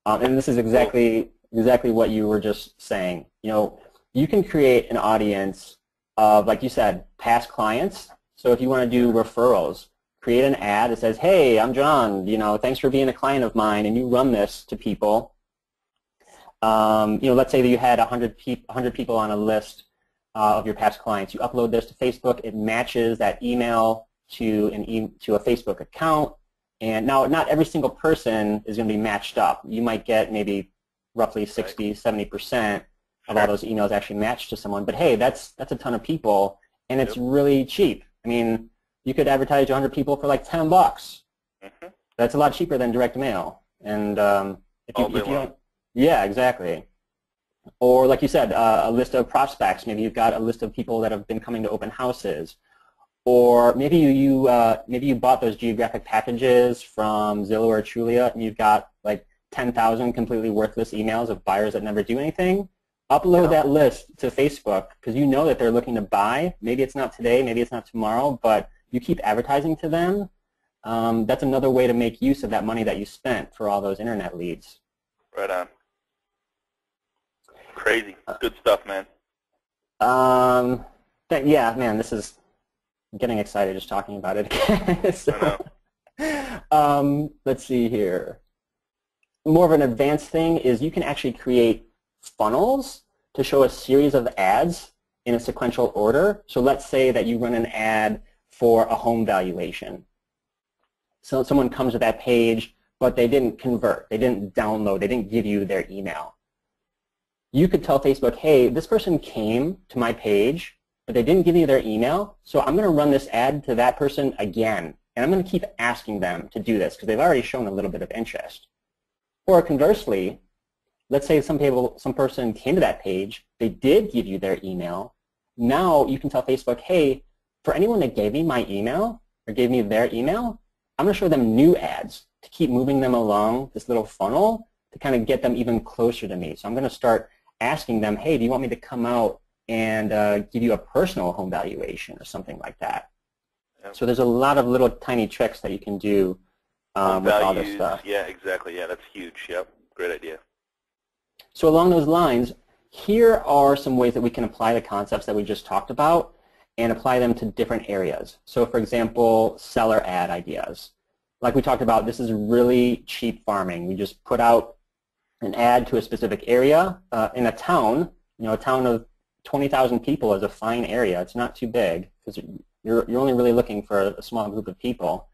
A: and this is exactly what you were just saying. You can create an audience of, like you said, past clients. So if you want to do referrals, create an ad that says, hey, I'm John, thanks for being a client of mine, and you run this to people. Let's say that you had 100 people on a list of your past clients. You upload this to Facebook. It matches that email to a Facebook account. And now, not every single person is going to be matched up. You might get maybe roughly 60, 70% of all those emails actually matched to someone. But hey, that's a ton of people, and it's really cheap. I mean, you could advertise to 100 people for like 10 bucks. That's a lot cheaper than direct mail. And if you don't, yeah, exactly. Or like you said, a list of prospects. Maybe you've got a list of people that have been coming to open houses. Or maybe you bought those geographic packages from Zillow or Trulia, and you've got like 10,000 completely worthless emails of buyers that never do anything. Upload that list to Facebook, because you know that they're looking to buy. Maybe it's not today, maybe it's not tomorrow, but you keep advertising to them. That's another way to make use of that money that you spent for all those internet leads.
B: Right on. Crazy. Good stuff, man.
A: Yeah, man, this is getting excited just talking about it again. So, let's see here. More of an advanced thing is you can actually create funnels to show a series of ads in a sequential order. So let's say that you run an ad for a home valuation. So someone comes to that page, but they didn't convert, they didn't download, they didn't give you their email. You could tell Facebook, hey, this person came to my page, but they didn't give me their email, so I'm going to run this ad to that person again. and I'm going to keep asking them to do this because they've already shown a little bit of interest. Or conversely, let's say some person came to that page, they did give you their email. Now you can tell Facebook, hey, for anyone that gave me my email or gave me their email, I'm going to show them new ads to keep moving them along this little funnel to kind of get them even closer to me. So I'm going to start asking them, hey, do you want me to come out and give you a personal home valuation or something like that?
B: Yep.
A: So there's a lot of little tiny tricks that you can do with all this stuff.
B: Yeah, exactly. Yeah, that's huge. Yep, great idea.
A: So along those lines, here are some ways that we can apply the concepts that we just talked about and apply them to different areas. So for example, seller ad ideas. Like we talked about, this is really cheap farming. We just put out an ad to a specific area in a town. You know, a town of 20,000 people is a fine area. It's not too big because you're only really looking for a small group of people.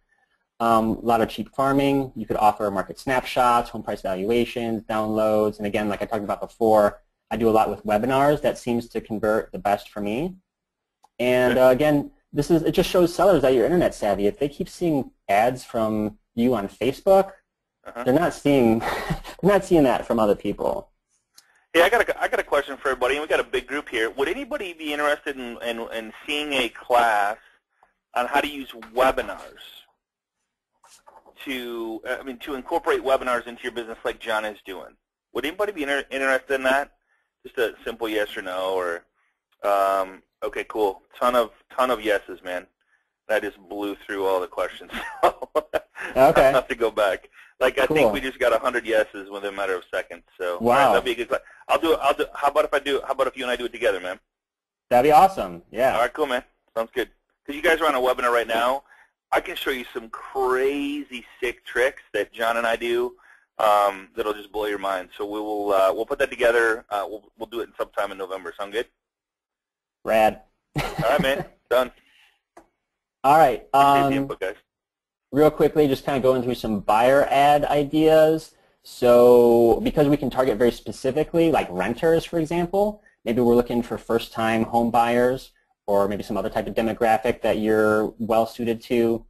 A: A lot of cheap farming. You could offer market snapshots, home price valuations, downloads, and again, like I talked about before, I do a lot with webinars. That seems to convert the best for me. And again, it just shows sellers that you're internet savvy. If they keep seeing ads from you on Facebook, they're not seeing that from other people.
B: Hey, I got a question for everybody, and we got a big group here. Would anybody be interested in seeing a class on how to use webinars to incorporate webinars into your business like John is doing? Would anybody be interested in that? Just a simple yes or no, or okay, cool. Ton of yeses, man. That just blew through all the questions.
A: Okay.
B: I'll have to go back. Like I
A: Cool.
B: think we just got 100 yeses within a matter of seconds. So
A: wow,
B: all right, that'd be a good class. I'll do. How about if you and I do it together, man?
A: That'd be awesome. Yeah.
B: All right, cool, man. Sounds good. Because you guys are on a webinar right now, I can show you some crazy sick tricks that John and I do that'll just blow your mind. So we'll put that together. We'll do it sometime in November. Sound good?
A: Rad.
B: All right, man. Done.
A: All right.
B: Appreciate the input, guys.
A: Real quickly, just kind of going through some buyer ad ideas. So because we can target very specifically, like renters, for example, maybe we're looking for first-time home buyers or maybe some other type of demographic that you're well-suited to.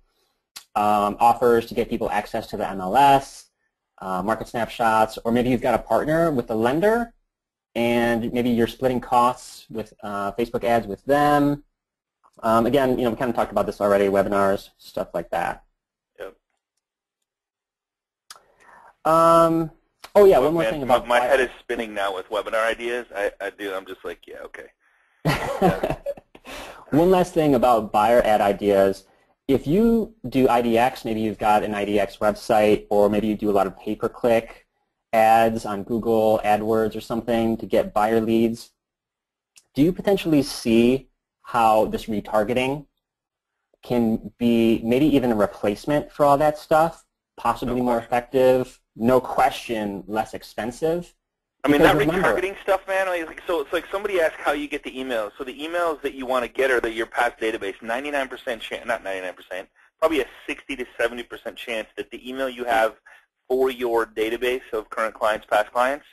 A: Offers to get people access to the MLS, market snapshots, or maybe you've got a partner with a lender and maybe you're splitting costs with Facebook ads with them. Again, we kind of talked about this already, webinars, stuff like that.
B: Yep.
A: Oh yeah, one more thing about
B: my head is spinning now with webinar ideas. I do. I'm just like, yeah, okay. Yeah.
A: One last thing about buyer ad ideas. If you do IDX, maybe you've got an IDX website, or maybe you do a lot of pay-per-click ads on Google AdWords or something to get buyer leads, do you potentially see how this retargeting can be maybe even a replacement for all that stuff, possibly more effective, no question, less expensive?
B: I mean, that retargeting stuff, man, so it's like somebody asked how you get the emails. So the emails that you want to get are your past database, 99% chance, not 99%, probably a 60 to 70% chance that the email you have for your database of current clients, past clients,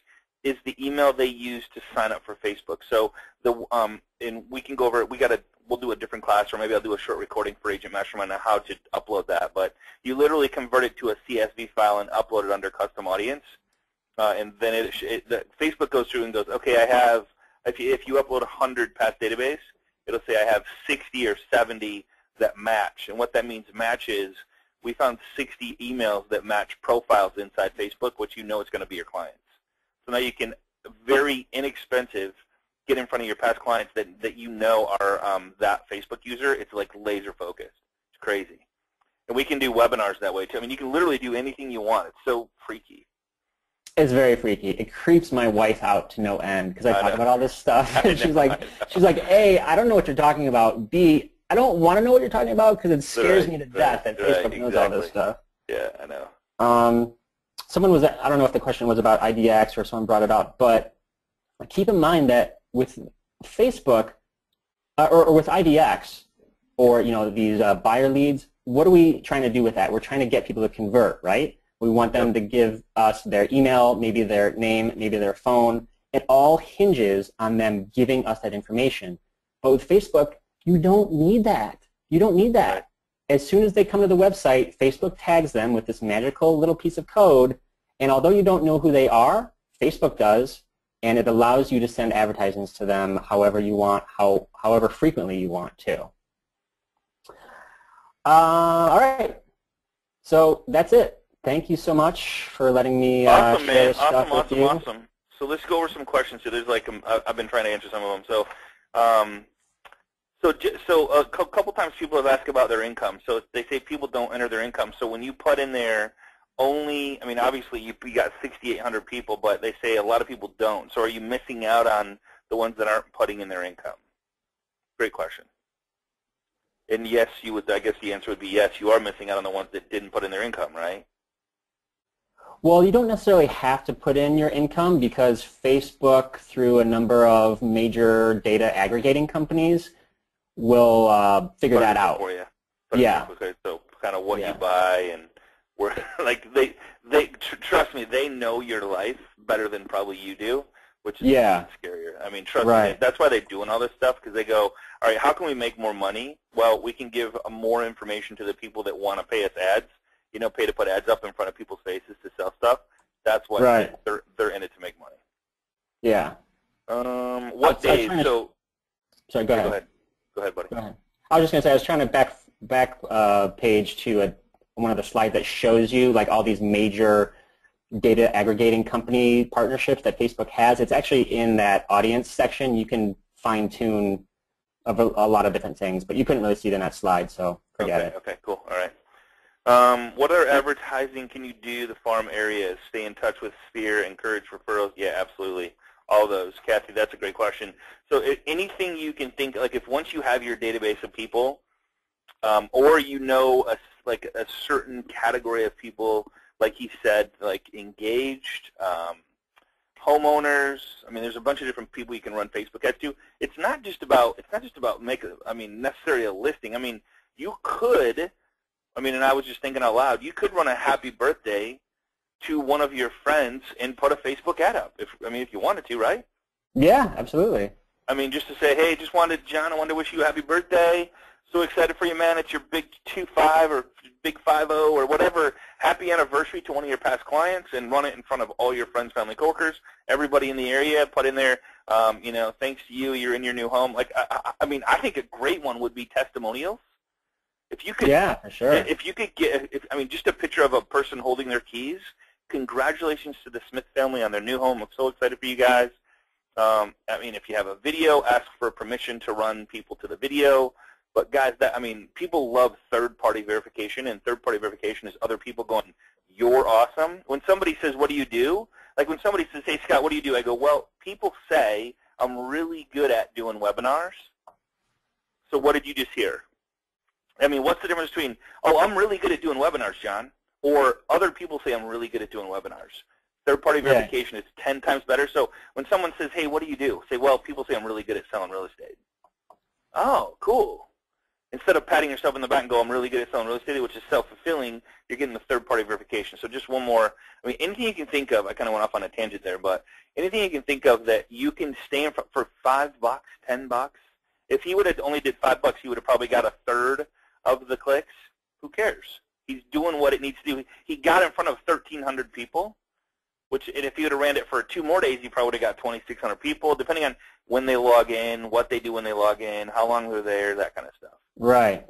B: is the email they use to sign up for Facebook. So and we can go over it. We'll do a different class, or maybe I'll do a short recording for Agent Mastermind on how to upload that. But you literally convert it to a CSV file and upload it under custom audience. And then Facebook goes through and goes, okay, I have, if you upload 100 past database, it'll say I have 60 or 70 that match. And what that means match is we found 60 emails that match profiles inside Facebook, which you know is going to be your clients. So now you can, very inexpensive, get in front of your past clients that you know are that Facebook user. It's like laser focused. It's crazy. And we can do webinars that way too. I mean, you can literally do anything you want. It's so freaky.
A: It's very freaky. It creeps my wife out to no end because I talk about all this stuff. And she's like, A, I don't know what you're talking about. B, I don't want to know what you're talking about because it scares me to death that Facebook knows all this stuff.
B: Yeah, I know.
A: Someone was, I don't know if the question was about IDX or someone brought it up, but keep in mind that with Facebook or with IDX or these buyer leads, what are we trying to do with that? We're trying to get people to convert, right? We want them to give us their email, maybe their name, maybe their phone. It all hinges on them giving us that information. But with Facebook, you don't need that. You don't need that. as soon as they come to the website, Facebook tags them with this magical little piece of code, and although you don't know who they are, Facebook does, and it allows you to send advertisements to them however you want, however frequently you want to. All right, so that's it. Thank you so much for letting me
B: awesome,
A: share
B: man.
A: this stuff with you.
B: Awesome. So let's go over some questions here. There's like I've been trying to answer some of them. So a couple times people have asked about their income. So they say people don't enter their income. So when you put in there only, I mean, obviously you got 6,800 people, but they say a lot of people don't. So are you missing out on the ones that aren't putting in their income? Great question. And yes, you would. I guess the answer would be yes. You are missing out on the ones that didn't put in their income, right?
A: Well, you don't necessarily have to put in your income because Facebook, through a number of major data aggregating companies, will figure that out
B: for you.
A: Yeah.
B: Okay, so kind of what you buy and where, like they trust me, they know your life better than probably you do, which is scarier. I mean, trust me, that's why they're doing all this stuff, because they go, all right, how can we make more money? Well, we can give more information to the people that want to pay us ads. You know, pay to put ads up in front of people's faces to sell stuff. That's why they're in it to make money.
A: Yeah.
B: What days?
A: Sorry, go ahead.
B: Go ahead, buddy.
A: Go ahead. I was just going to say, I was trying to back page to one of the slides that shows you like all these major data aggregating company partnerships that Facebook has. It's actually in that audience section. You can fine tune a lot of different things, but you couldn't really see it in that slide, so forget it.
B: Okay, cool. All right. What other advertising can you do the farm areas? Stay in touch with Sphere, encourage referrals? Yeah, absolutely. All those. Kathy, that's a great question. So anything you can think, like if once you have your database of people, or you know like a certain category of people, like he said, like engaged, homeowners. I mean, there's a bunch of different people you can run Facebook ads to. It's not just about necessarily a listing. I mean, you could. I mean, and I was just thinking out loud, you could run a happy birthday to one of your friends and put a Facebook ad up, if you wanted to, right?
A: Yeah, absolutely.
B: I mean, just to say, hey, John, I wanted to wish you a happy birthday. So excited for you, man. It's your big 2-5 or big 5-0 or whatever. Happy anniversary to one of your past clients, and run it in front of all your friends, family, coworkers, everybody in the area. Put in there, thanks to you, you're in your new home. Like, I mean, I think a great one would be testimonials. If you could,
A: yeah, for sure.
B: If you could get, just a picture of a person holding their keys. Congratulations to the Smith family on their new home. I'm so excited for you guys. If you have a video, ask for permission to run people to the video. But guys, people love third-party verification, and third-party verification is other people going, "You're awesome." When somebody says, "What do you do?" Like when somebody says, "Hey, Scott, what do you do?" I go, "Well, people say I'm really good at doing webinars." So what did you just hear? I mean, what's the difference between, "Oh, I'm really good at doing webinars, John," or other people say I'm really good at doing webinars? Third-party verification is 10 times better. So when someone says, "Hey, what do you do?" Say, "Well, people say I'm really good at selling real estate." Oh, cool. Instead of patting yourself in the back and go, "I'm really good at selling real estate," which is self-fulfilling, you're getting the third-party verification. So just one more. I mean, anything you can think of, I kind of went off on a tangent there, but anything you can think of that you can stay in front for $5, $10. If he would have only did $5, he would have probably got a third of the clicks. Who cares? He's doing what it needs to do. He got in front of 1,300 people, which, and if he would have ran it for 2 more days, he probably would have got 2,600 people, depending on when they log in, what they do when they log in, how long they're there, that kind of stuff.
A: Right.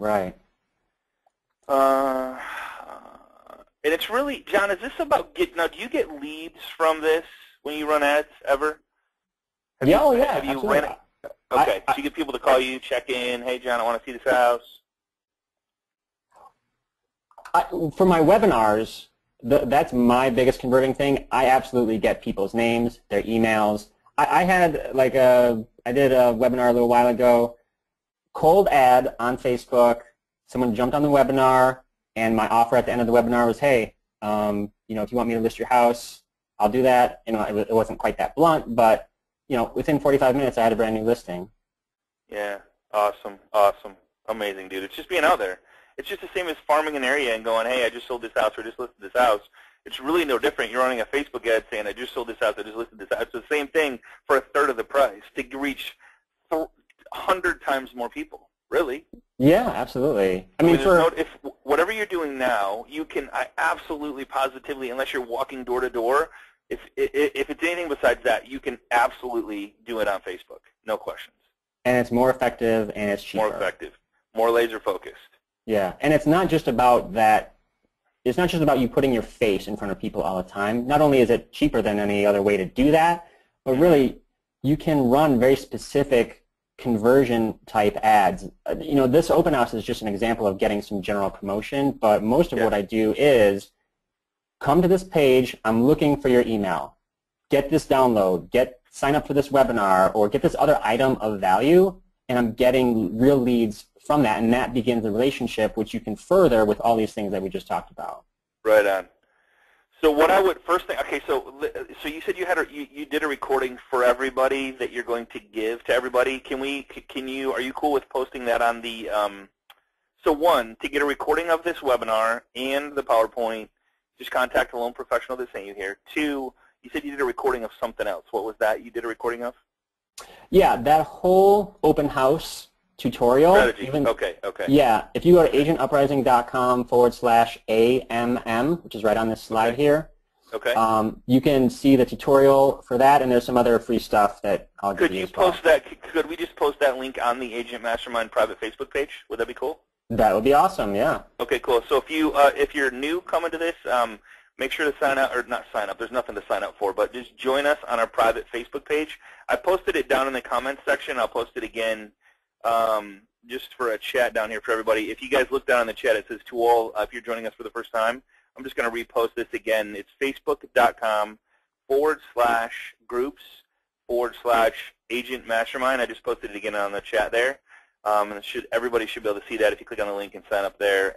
B: And it's really, John, is this about now, do you get leads from this when you run ads ever? Have you ran it? Okay, so you get people to call you, check in, "Hey, John, I want to see this house."
A: For my webinars, that's my biggest converting thing. I absolutely get people's names, their emails. I did a webinar a little while ago, cold ad on Facebook. Someone jumped on the webinar, and my offer at the end of the webinar was, "Hey, if you want me to list your house, I'll do that." It wasn't quite that blunt, but within 45 minutes, I had a brand new listing.
B: Yeah, awesome, amazing, dude. It's just being out there. It's just the same as farming an area and going, "Hey, I just sold this house," or "I just listed this house." It's really no different. You're running a Facebook ad saying, "I just sold this house, I just listed this house." It's the same thing for a third of the price to reach 100 times more people. Really,
A: Yeah, absolutely. I
B: I
A: mean,
B: mean, there's no,
A: for
B: if whatever you're doing now, you can I absolutely, positively, unless you're walking door to door, if it's anything besides that, you can absolutely do it on Facebook, no questions.
A: and it's more effective and it's
B: More
A: cheaper.
B: effective, more laser focused.
A: Yeah, and it's not just about that. It's not just about you putting your face in front of people all the time. Not only is it cheaper than any other way to do that, but really you can run very specific conversion type ads. You know, this open house is just an example of getting some general promotion, but most of
B: Yeah.
A: what I do is come to this page, I'm looking for your email. Get this download, sign up for this webinar, or get this other item of value, and I'm getting real leads from that, and that begins the relationship, which you can further with all these things that we just talked about.
B: Right on. So what I would first thing, okay, so you said you did a recording for everybody that you're going to give to everybody. Are you cool with posting that on the so one, to get a recording of this webinar and the PowerPoint, just contact a loan professional that sent you here. Two, you said you did a recording of something else. What was that you did a recording of?
A: Yeah, that whole open house tutorial.
B: Strategy. Okay.
A: Yeah, if you go to agentuprising.com/AMM, which is right on this slide here,
B: Okay.
A: you can see the tutorial for that, and there's some other free stuff that I'll give you as well.
B: Could we just post that link on the Agent Mastermind private Facebook page? Would that be cool?
A: That would be awesome, yeah.
B: Okay, cool. So if you're new coming to this, make sure to sign up, or not sign up. There's nothing to sign up for, but just join us on our private Facebook page. I posted it down in the comments section. I'll post it again just for a chat down here for everybody. If you guys look down in the chat, it says to all, if you're joining us for the first time, I'm just going to repost this again. It's facebook.com/groups/agent mastermind. I just posted it again on the chat there. And everybody should be able to see that if you click on the link and sign up there.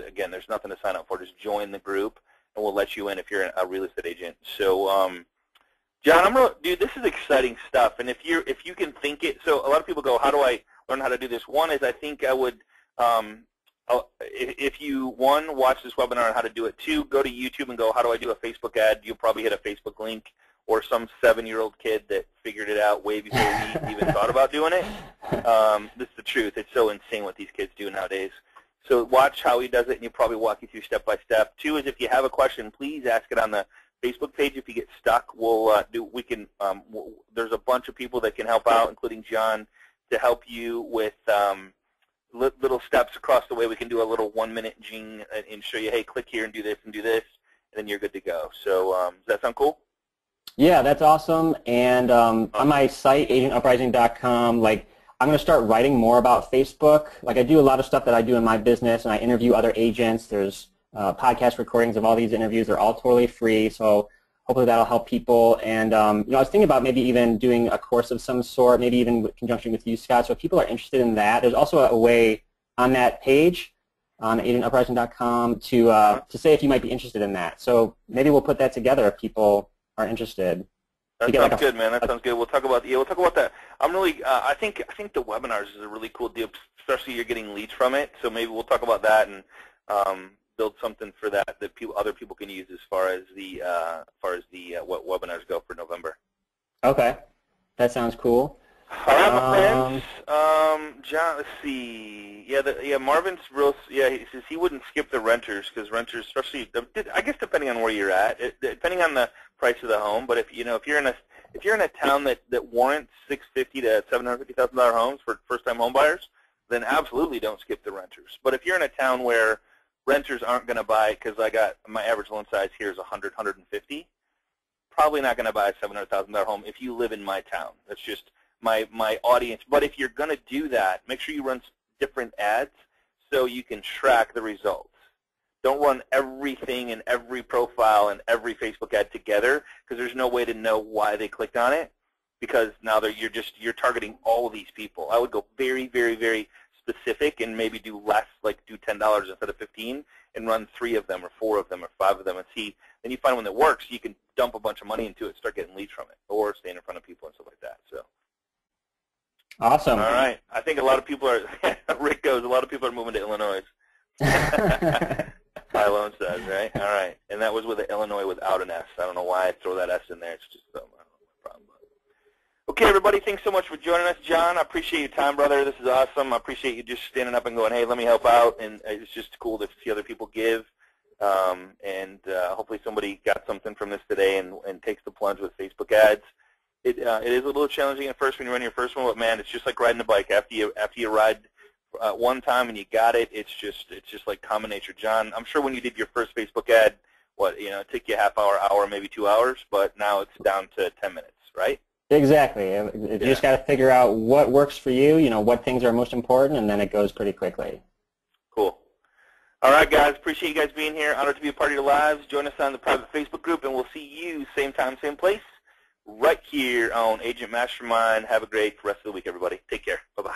B: Again, there's nothing to sign up for. Just join the group, and we'll let you in if you're a real estate agent. So, John, dude, this is exciting stuff. And if you can think it, so a lot of people go, how do I learn how to do this? One is I think I would, if you, one, watch this webinar on how to do it. Two, go to YouTube and go, how do I do a Facebook ad? You'll probably hit a Facebook link or some 7-year-old kid that figured it out way before we even thought about doing it. This is the truth. It's so insane what these kids do nowadays. So watch how he does it, and he'll probably walk you through step by step. Two is if you have a question, please ask it on the Facebook page. If you get stuck, there's a bunch of people that can help out, including John, to help you with little steps across the way. We can do a little 1-minute jing and show you, hey, click here and do this, and then you're good to go. So does that sound cool?
A: Yeah, that's awesome. And on my site, agentuprising.com, I'm going to start writing more about Facebook. I do a lot of stuff that I do in my business, and I interview other agents. There's podcast recordings of all these interviews. They're all totally free, so hopefully that'll help people. And I was thinking about maybe even doing a course of some sort, maybe even in conjunction with you, Scott. So if people are interested in that, there's also a way on that page on agentuprising.com to say if you might be interested in that. So maybe we'll put that together if people are interested.
B: That sounds good, man. That sounds good. We'll talk about that. I'm really, I think the webinars is a really cool deal, especially you're getting leads from it. So maybe we'll talk about that and build something for that other people can use as far as the what webinars go for November.
A: Okay, that sounds cool.
B: All right, my friends. John, let's see. Yeah, Marvin's real. Yeah, he says he wouldn't skip the renters because renters, especially, I guess, depending on where you're at, depending on the price of the home. But if you're in a town that warrants $650,000 to $750,000 homes for first-time home buyers, then absolutely don't skip the renters. But if you're in a town where renters aren't going to buy, because I got my average loan size here is 100, 150, probably not going to buy a $700,000 home if you live in my town. That's just my audience. But if you're going to do that, make sure you run different ads so you can track the results. Don't run everything in every profile and every Facebook ad together, because there's no way to know why they clicked on it, because now you're targeting all of these people. I would go very, very, very specific and maybe do less, like do $10 instead of 15, and run 3 of them or 4 of them or 5 of them and see. Then you find one that works, you can dump a bunch of money into it, start getting leads from it, or staying in front of people and stuff like that. So.
A: Awesome.
B: All right. I think a lot of people are, Rick goes, a lot of people are moving to Illinois. My loan says, right? All right. And that was with an Illinois without an S. I don't know why I throw that S in there. It's just, I don't know what the problem was. Okay, everybody, thanks so much for joining us. John, I appreciate your time, brother. This is awesome. I appreciate you just standing up and going, hey, let me help out. And it's just cool to see other people give. Hopefully somebody got something from this today and takes the plunge with Facebook ads. It is a little challenging at first when you run your first one, but man, it's just like riding a bike. After you ride one time and you got it, it's just like common nature. John, I'm sure when you did your first Facebook ad, it took you a half hour, maybe 2 hours, but now it's down to 10 minutes, right?
A: Exactly. You just got to figure out what works for you, what things are most important, and then it goes pretty quickly.
B: Cool. All right, guys. Appreciate you guys being here. Honored to be a part of your lives. Join us on the private Facebook group, and we'll see you same time, same place, right here on Agent Mastermind. Have a great rest of the week, everybody. Take care. Bye-bye.